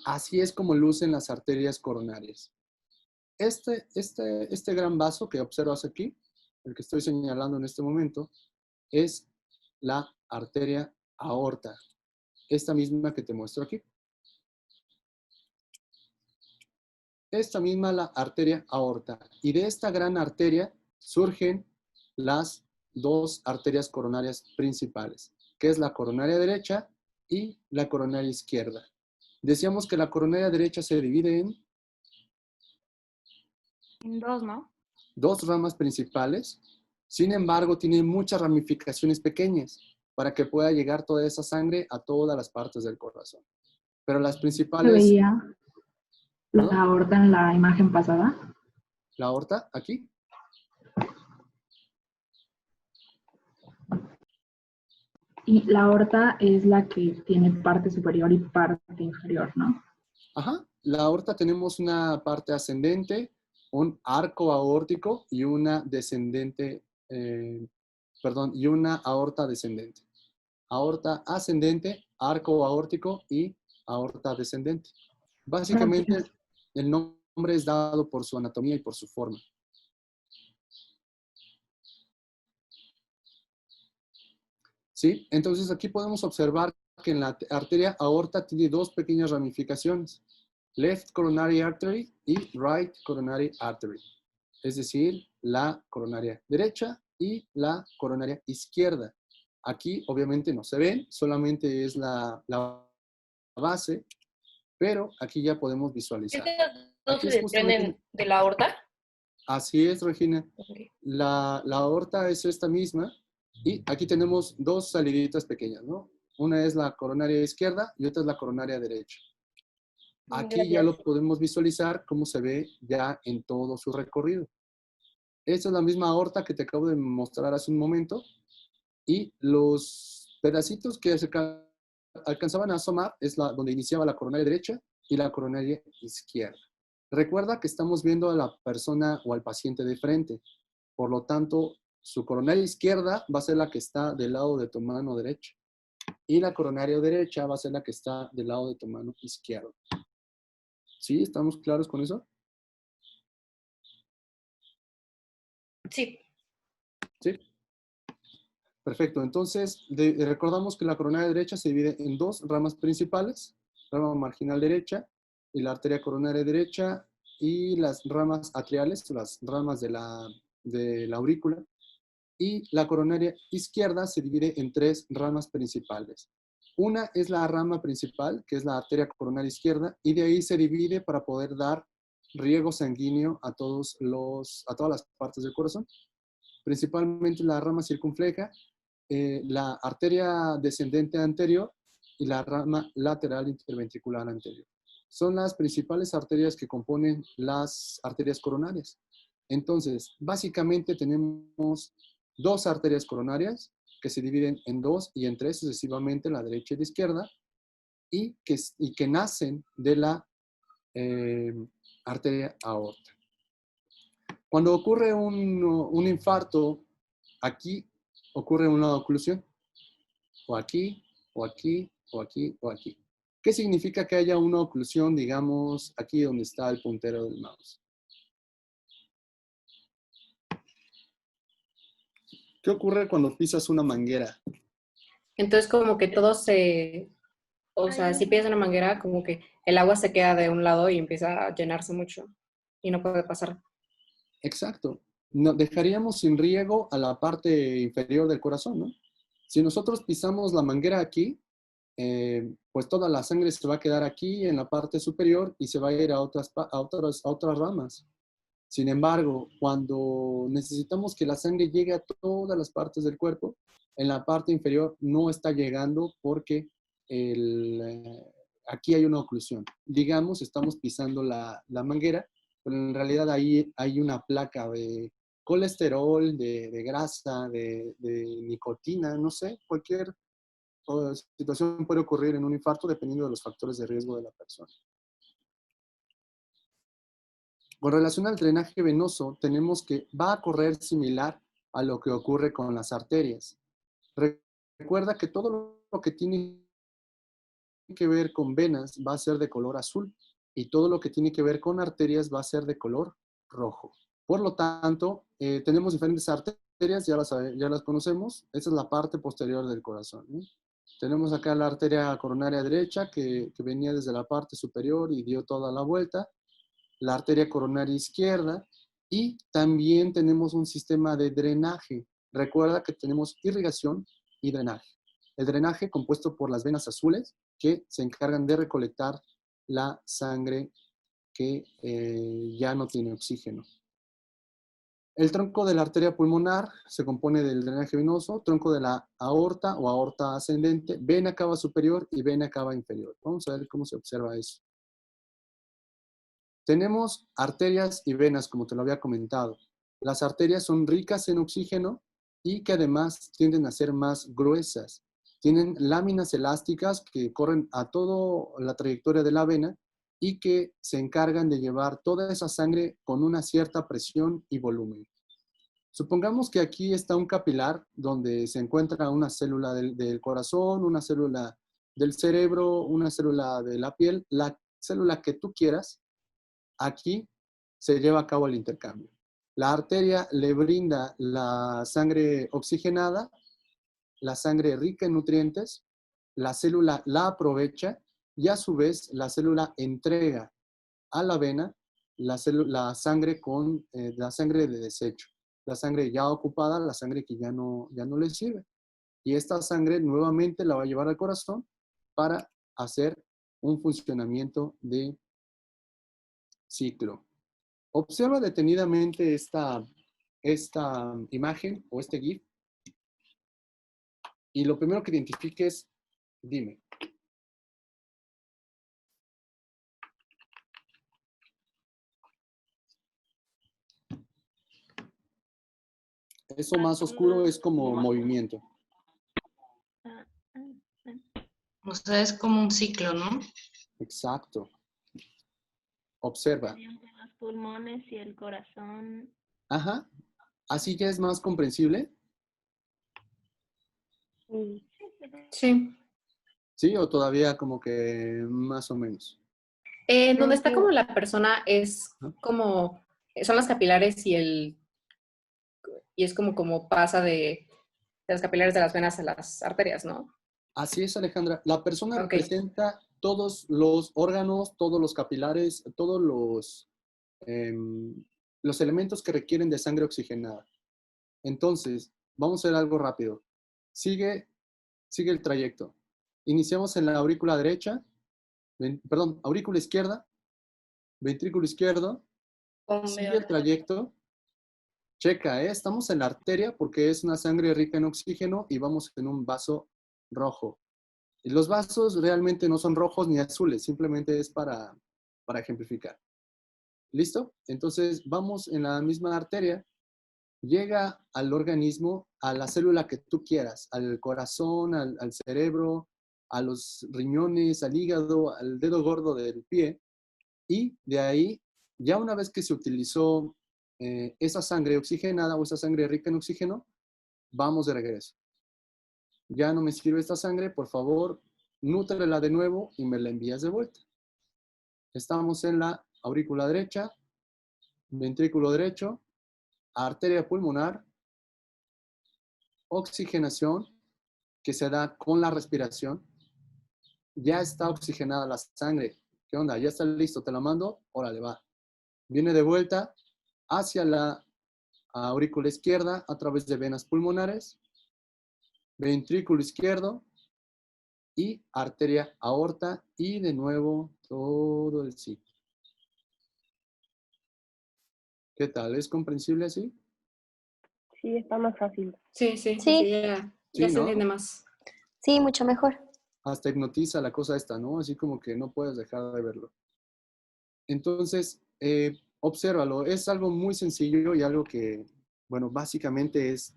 Así es como lucen las arterias coronarias. Este gran vaso que observas aquí, el que estoy señalando en este momento, es la arteria aorta. Esta misma que te muestro aquí. Esta misma la arteria aorta. Y de esta gran arteria surgen las dos arterias coronarias principales, que es la coronaria derecha y la coronaria izquierda. Decíamos que la coronaria derecha se divide en dos, ¿no? Dos ramas principales. Sin embargo, tiene muchas ramificaciones pequeñas para que pueda llegar toda esa sangre a todas las partes del corazón. Pero las principales... ¿Se veía la aorta en la imagen pasada? ¿La aorta? ¿Aquí? Y la aorta es la que tiene parte superior y parte inferior, ¿no? Ajá. La aorta tenemos una parte ascendente, un arco aórtico y una descendente, y una aorta descendente. Aorta ascendente, arco aórtico y aorta descendente. Básicamente, el nombre es dado por su anatomía y por su forma. ¿Sí? Entonces aquí podemos observar que en la arteria aorta tiene dos pequeñas ramificaciones. Left coronary artery y right coronary artery. Es decir, la coronaria derecha y la coronaria izquierda. Aquí obviamente no se ven, solamente es la base, pero aquí ya podemos visualizar. ¿Estas dos Aquí se es justamente, desprenden de la aorta? así es, Regina. Ok. La aorta es esta misma y aquí tenemos dos saliditas pequeñas, ¿no? Una es la coronaria izquierda y otra es la coronaria derecha. Aquí ya lo podemos visualizar cómo se ve ya en todo su recorrido. Esta es la misma aorta que te acabo de mostrar hace un momento y los pedacitos que se alcanzaban a asomar es donde iniciaba la coronaria derecha y la coronaria izquierda. Recuerda que estamos viendo a la persona o al paciente de frente. Por lo tanto, su coronaria izquierda va a ser la que está del lado de tu mano derecha. Y la coronaria derecha va a ser la que está del lado de tu mano izquierda. ¿Sí? ¿Estamos claros con eso? Sí. Sí. Perfecto. Entonces, recordamos que la coronaria derecha se divide en dos ramas principales. Rama marginal derecha y la arteria coronaria derecha y las ramas atriales, las ramas de la aurícula. Y la coronaria izquierda se divide en tres ramas principales. Una es la rama principal, que es la arteria coronaria izquierda, y de ahí se divide para poder dar riego sanguíneo a todas las partes del corazón. Principalmente la rama circunfleja, la arteria descendente anterior y la rama lateral interventricular anterior. Son las principales arterias que componen las arterias coronarias. Entonces, básicamente tenemos dos arterias coronarias que se dividen en dos y en tres sucesivamente, la derecha y la izquierda, y que nacen de la arteria aorta. Cuando ocurre un infarto, aquí ocurre una oclusión, o aquí, o aquí, o aquí, o aquí. ¿Qué significa que haya una oclusión, digamos, aquí donde está el puntero del mouse? ¿Qué ocurre cuando pisas una manguera? Entonces como que todo si pides una manguera, como que el agua se queda de un lado y empieza a llenarse mucho y no puede pasar. Exacto. No, dejaríamos sin riego a la parte inferior del corazón, ¿no? Si nosotros pisamos la manguera aquí, pues toda la sangre se va a quedar aquí en la parte superior y se va a ir a otras ramas. Sin embargo, cuando necesitamos que la sangre llegue a todas las partes del cuerpo, en la parte inferior no está llegando porque aquí hay una oclusión. Digamos, estamos pisando la manguera, pero en realidad ahí hay una placa de colesterol, de grasa, de nicotina, no sé, cualquier situación puede ocurrir en un infarto dependiendo de los factores de riesgo de la persona. Con relación al drenaje venoso, tenemos que va a correr similar a lo que ocurre con las arterias. Recuerda que todo lo que tiene que ver con venas va a ser de color azul y todo lo que tiene que ver con arterias va a ser de color rojo. Por lo tanto, tenemos diferentes arterias, ya las conocemos. Esta es la parte posterior del corazón, ¿no? Tenemos acá la arteria coronaria derecha que venía desde la parte superior y dio toda la vuelta. La arteria coronaria izquierda y también tenemos un sistema de drenaje. Recuerda que tenemos irrigación y drenaje. El drenaje compuesto por las venas azules que se encargan de recolectar la sangre que ya no tiene oxígeno. El tronco de la arteria pulmonar se compone del drenaje venoso, tronco de la aorta o aorta ascendente, vena cava superior y vena cava inferior. Vamos a ver cómo se observa eso. Tenemos arterias y venas, como te lo había comentado. Las arterias son ricas en oxígeno y que además tienden a ser más gruesas. Tienen láminas elásticas que corren a toda la trayectoria de la vena y que se encargan de llevar toda esa sangre con una cierta presión y volumen. Supongamos que aquí está un capilar donde se encuentra una célula del corazón, una célula del cerebro, una célula de la piel, la célula que tú quieras. Aquí se lleva a cabo el intercambio. La arteria le brinda la sangre oxigenada, la sangre rica en nutrientes, la célula la aprovecha y a su vez la célula entrega a la vena la sangre la sangre de desecho, la sangre ya ocupada, la sangre que ya no le sirve. Y esta sangre nuevamente la va a llevar al corazón para hacer un funcionamiento de ciclo. Observa detenidamente esta imagen o este GIF y lo primero que identifiques, dime. Eso más oscuro es como movimiento. O sea, es como un ciclo, ¿no? Exacto. Observa. Los pulmones y el corazón. Ajá. ¿Así ya es más comprensible? Sí. ¿Sí? ¿O todavía como que más o menos? Donde está como la persona es como, son las capilares y es como pasa de las capilares de las venas a las arterias, ¿no? Así es, Alejandra. La persona Ok. representa todos los órganos, todos los capilares, todos los elementos que requieren de sangre oxigenada. Entonces, vamos a hacer algo rápido. Sigue el trayecto. Iniciamos en la aurícula derecha, aurícula izquierda, ventrículo izquierdo. Sigue el trayecto. Checa, estamos en la arteria porque es una sangre rica en oxígeno y vamos en un vaso rojo. Y los vasos realmente no son rojos ni azules, simplemente es para ejemplificar. ¿Listo? Entonces vamos en la misma arteria, llega al organismo, a la célula que tú quieras, al corazón, al cerebro, a los riñones, al hígado, al dedo gordo del pie, y de ahí, ya una vez que se utilizó esa sangre oxigenada o esa sangre rica en oxígeno, vamos de regreso. Ya no me sirve esta sangre, por favor, nútrela de nuevo y me la envías de vuelta. Estamos en la aurícula derecha, ventrículo derecho, arteria pulmonar, oxigenación que se da con la respiración. Ya está oxigenada la sangre. ¿Qué onda? ¿Ya está listo? ¿Te la mando? Órale, va. Viene de vuelta hacia la aurícula izquierda a través de venas pulmonares, ventrículo izquierdo y arteria aorta y de nuevo todo el ciclo. ¿Qué tal? ¿Es comprensible así? Sí, está más fácil. Sí, Sí, ya Sí, se ¿no? entiende más. sí, mucho mejor. Hasta hipnotiza la cosa esta, ¿no? Así como que no puedes dejar de verlo. Entonces, obsérvalo. Es algo muy sencillo y algo que, bueno, básicamente es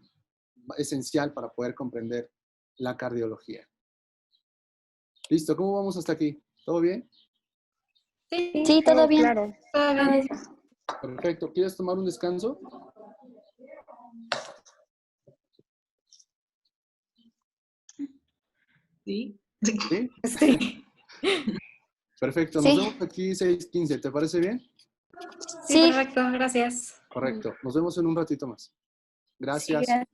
esencial para poder comprender la cardiología. Listo, ¿cómo vamos hasta aquí? ¿Todo bien? Sí, todo bien. Claro. Perfecto. ¿Quieres tomar un descanso? Sí. ¿Sí? Sí. Perfecto. Nos Sí. vemos aquí 6:15. ¿Te parece bien? Sí, perfecto, gracias. Correcto. Nos vemos en un ratito más. Gracias. Sí, gracias.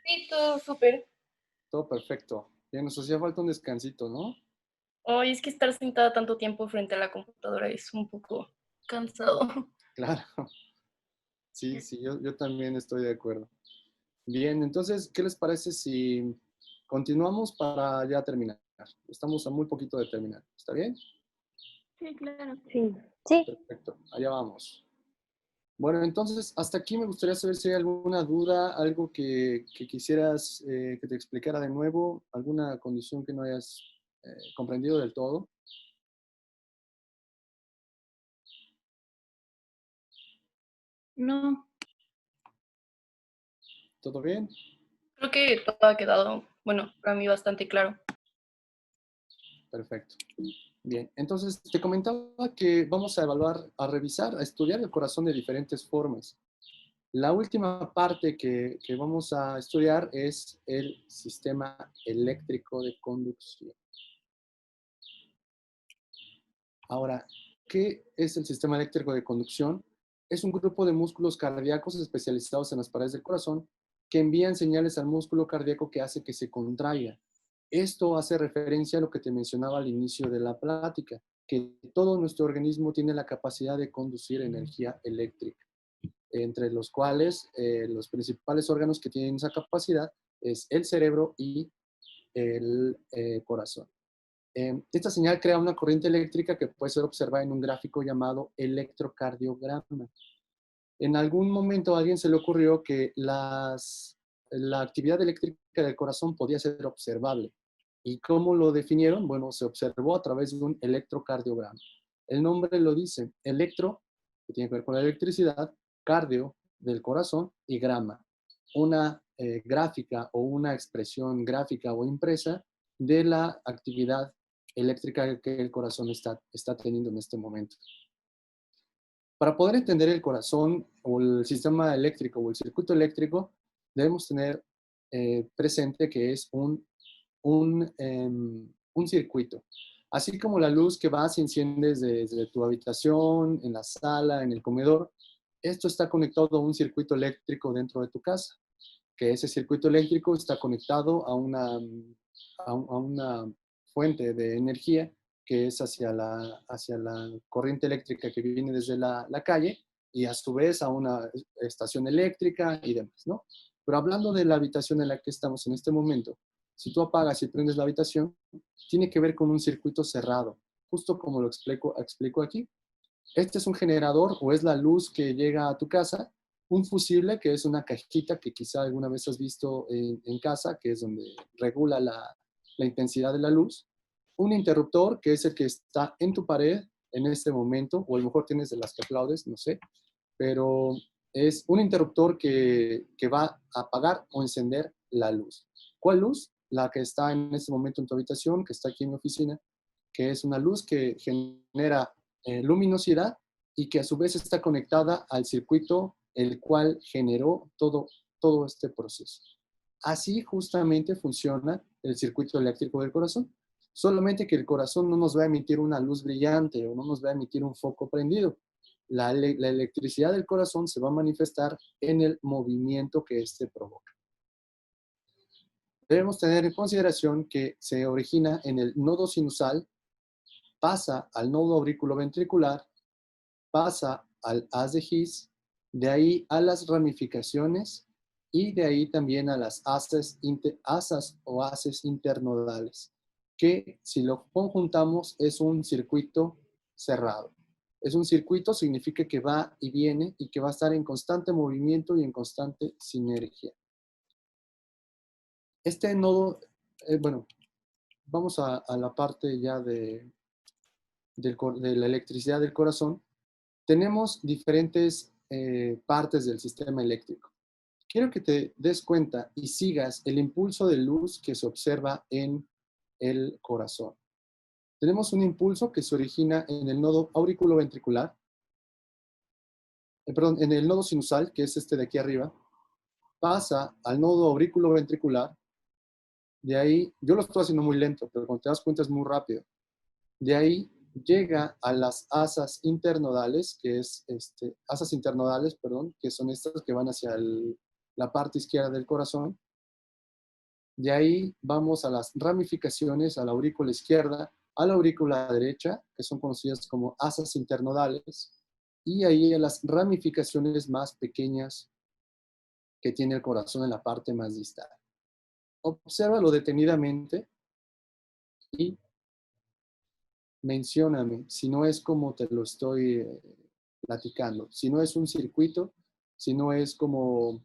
Sí, todo súper. Todo perfecto. Bien, nos hacía falta un descansito, ¿no? Hoy es que estar sentada tanto tiempo frente a la computadora es un poco cansado. Claro. Sí, sí, yo también estoy de acuerdo. Bien, entonces, ¿qué les parece si continuamos para ya terminar? Estamos a muy poquito de terminar. ¿Está bien? Sí, claro. Sí. Sí. Perfecto, allá vamos. Bueno, entonces, hasta aquí me gustaría saber si hay alguna duda, algo que quisieras que te explicara de nuevo, alguna condición que no hayas comprendido del todo. No, ¿Todo bien? Creo que todo ha quedado, bueno, para mí bastante claro. Perfecto. Bien, entonces te comentaba que vamos a evaluar, a revisar, a estudiar el corazón de diferentes formas. La última parte que vamos a estudiar es el sistema eléctrico de conducción. Ahora, ¿qué es el sistema eléctrico de conducción? Es un grupo de músculos cardíacos especializados en las paredes del corazón que envían señales al músculo cardíaco que hace que se contraiga. Esto hace referencia a lo que te mencionaba al inicio de la plática, que todo nuestro organismo tiene la capacidad de conducir energía eléctrica, entre los cuales los principales órganos que tienen esa capacidad es el cerebro y el corazón. Esta señal crea una corriente eléctrica que puede ser observada en un gráfico llamado electrocardiograma. En algún momento a alguien se le ocurrió que la actividad eléctrica del corazón podía ser observable. ¿Y cómo lo definieron? Bueno, se observó a través de un electrocardiograma. El nombre lo dice, electro, que tiene que ver con la electricidad, cardio, del corazón, y grama, una gráfica o una expresión gráfica o impresa de la actividad eléctrica que el corazón está teniendo en este momento. Para poder entender el corazón o el sistema eléctrico o el circuito eléctrico, debemos tener presente que es un circuito. Así como la luz que va, se enciende desde tu habitación, en la sala, en el comedor, esto está conectado a un circuito eléctrico dentro de tu casa, que ese circuito eléctrico está conectado a una fuente de energía que es hacia la corriente eléctrica que viene desde la calle y a su vez a una estación eléctrica y demás, ¿no? Pero hablando de la habitación en la que estamos en este momento, si tú apagas y prendes la habitación, tiene que ver con un circuito cerrado, justo como lo explico aquí. Este es un generador o es la luz que llega a tu casa, un fusible, que es una cajita que quizá alguna vez has visto en casa, que es donde regula la intensidad de la luz, un interruptor, que es el que está en tu pared en este momento, o a lo mejor tienes de las que aplaudes, no sé, pero es un interruptor que va a apagar o encender la luz. ¿Cuál luz? La que está en este momento en tu habitación, que está aquí en mi oficina, que es una luz que genera luminosidad y que a su vez está conectada al circuito el cual generó todo este proceso. Así justamente funciona el circuito eléctrico del corazón. Solamente que el corazón no nos va a emitir una luz brillante o no nos va a emitir un foco prendido. La electricidad del corazón se va a manifestar en el movimiento que éste provoca. Debemos tener en consideración que se origina en el nodo sinusal, pasa al nodo auriculoventricular, pasa al haz de His, de ahí a las ramificaciones y de ahí también a las asas o haces internodales, que si lo conjuntamos es un circuito cerrado. Es un circuito, significa que va y viene y que va a estar en constante movimiento y en constante sinergia. Este nodo, bueno, vamos a la parte ya de la electricidad del corazón. Tenemos diferentes partes del sistema eléctrico. Quiero que te des cuenta y sigas el impulso de luz que se observa en el corazón. Tenemos un impulso que se origina en el nodo auriculoventricular, perdón, en el nodo sinusal, que es este de aquí arriba, pasa al nodo auriculoventricular, de ahí, yo lo estoy haciendo muy lento, pero cuando te das cuenta es muy rápido. De ahí llega a las asas internodales, asas internodales, perdón, que son estas que van hacia la parte izquierda del corazón. De ahí vamos a las ramificaciones, a la aurícula izquierda, a la aurícula derecha, que son conocidas como asas internodales, y ahí a las ramificaciones más pequeñas que tiene el corazón en la parte más distal. Obsérvalo detenidamente y mencióname si no es como te lo estoy platicando, si no es un circuito, si no es como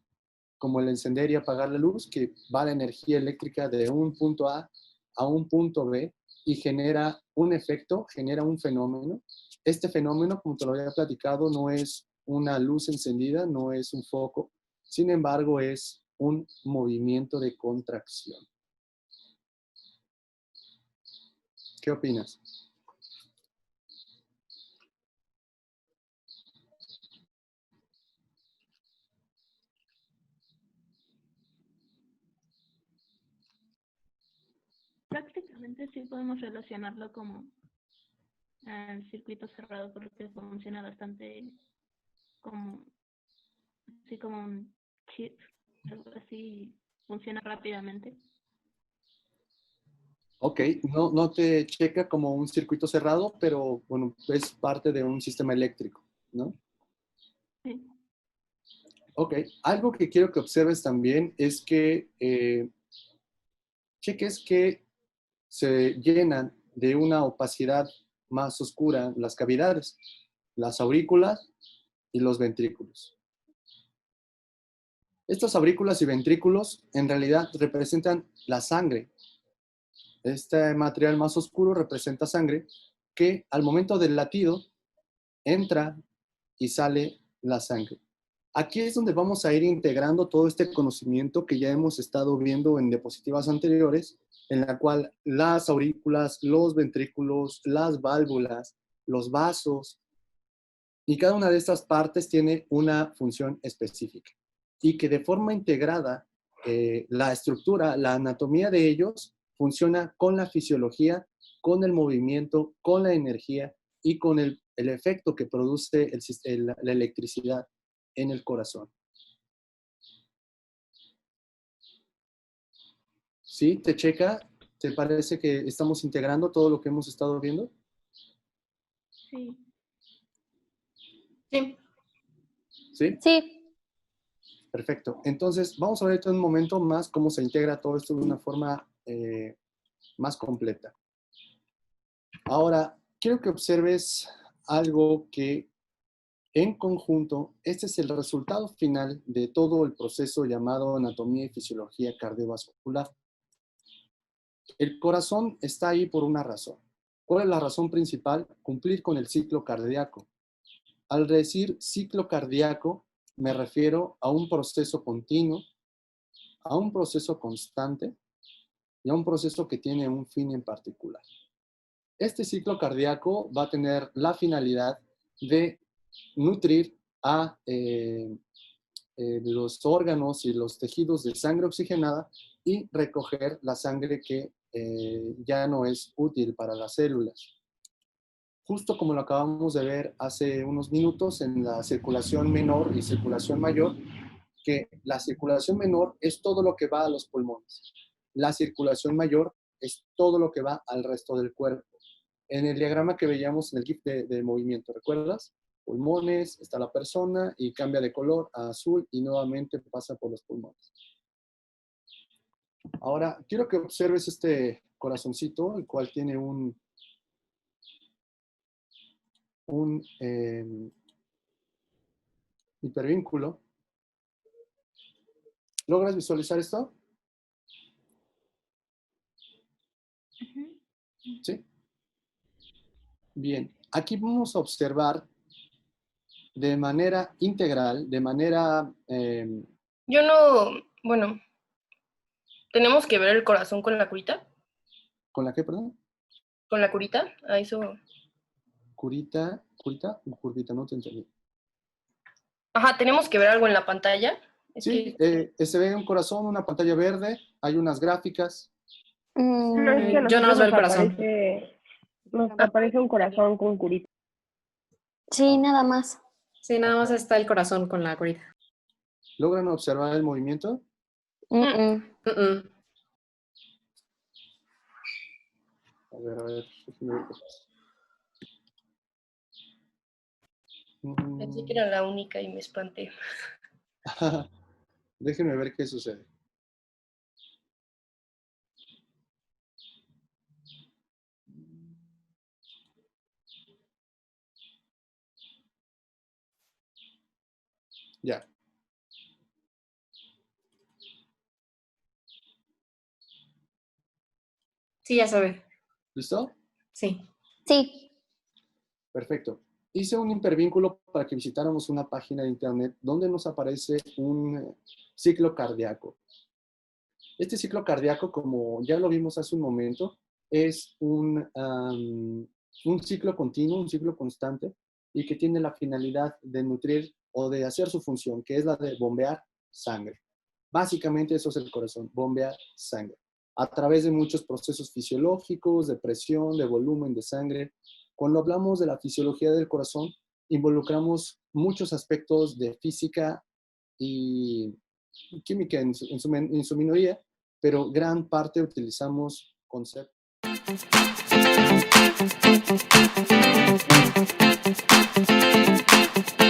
el encender y apagar la luz, que va la energía eléctrica de un punto a un punto B y genera un efecto, genera un fenómeno. Este fenómeno, como te lo había platicado, no es una luz encendida, no es un foco, sin embargo es un movimiento de contracción. ¿Qué opinas? Prácticamente sí podemos relacionarlo como al circuito cerrado porque funciona bastante como, así como un chip, algo así, funciona rápidamente. Ok, no te checa como un circuito cerrado, pero bueno, es parte de un sistema eléctrico, ¿no? Sí. Ok, algo que quiero que observes también es que cheques que se llenan de una opacidad más oscura las cavidades, las aurículas y los ventrículos. Estas aurículas y ventrículos en realidad representan la sangre. Este material más oscuro representa sangre que al momento del latido entra y sale la sangre. Aquí es donde vamos a ir integrando todo este conocimiento que ya hemos estado viendo en diapositivas anteriores, en la cual las aurículas, los ventrículos, las válvulas, los vasos, y cada una de estas partes tiene una función específica. Y que de forma integrada, la estructura, la anatomía de ellos funciona con la fisiología, con el movimiento, con la energía y con el efecto que produce la electricidad en el corazón. ¿Sí? ¿Te checa? ¿Te parece que estamos integrando todo lo que hemos estado viendo? Sí. Sí. ¿Sí? Sí. Perfecto. Entonces, vamos a ver en un momento más cómo se integra todo esto de una forma más completa. Ahora, quiero que observes algo que en conjunto, este es el resultado final de todo el proceso llamado anatomía y fisiología cardiovascular. El corazón está ahí por una razón. ¿Cuál es la razón principal? Cumplir con el ciclo cardíaco. Al decir ciclo cardíaco, me refiero a un proceso continuo, a un proceso constante y a un proceso que tiene un fin en particular. Este ciclo cardíaco va a tener la finalidad de nutrir a los órganos y los tejidos de sangre oxigenada y recoger la sangre que ya no es útil para las células. Justo como lo acabamos de ver hace unos minutos en la circulación menor y circulación mayor, que la circulación menor es todo lo que va a los pulmones. La circulación mayor es todo lo que va al resto del cuerpo. En el diagrama que veíamos en el GIF de movimiento, ¿recuerdas? Pulmones, está la persona y cambia de color a azul y nuevamente pasa por los pulmones. Ahora, quiero que observes este corazoncito, el cual tiene un hipervínculo. ¿Logras visualizar esto? ¿Sí? Bien, aquí vamos a observar de manera integral, de manera... Yo no, bueno, tenemos que ver el corazón con la curita. ¿Con la qué, perdón? Con la curita, a eso. Curita o curvita, no te entendí. Ajá, tenemos que ver algo en la pantalla. Sí, se ve un corazón, una pantalla verde, hay unas gráficas. No, es que a Yo no nosotros veo el corazón. nos aparece un corazón con curita. Sí, nada más. Sí, nada más está el corazón con la curita. ¿Logran observar el movimiento? Mm-mm. Mm-mm. A ver, déjenme ver. Pensé que era la única y me espanté. Déjenme ver qué sucede. Ya. Sí, ya sabe. ¿Listo? Sí. Sí. Perfecto. Hice un hipervínculo para que visitáramos una página de internet donde nos aparece un ciclo cardíaco. Este ciclo cardíaco, como ya lo vimos hace un momento, es un ciclo continuo, un ciclo constante y que tiene la finalidad de nutrir o de hacer su función, que es la de bombear sangre. Básicamente eso es el corazón, bombear sangre. A través de muchos procesos fisiológicos, de presión, de volumen de sangre. Cuando hablamos de la fisiología del corazón, involucramos muchos aspectos de física y química en su minoría, pero gran parte utilizamos conceptos.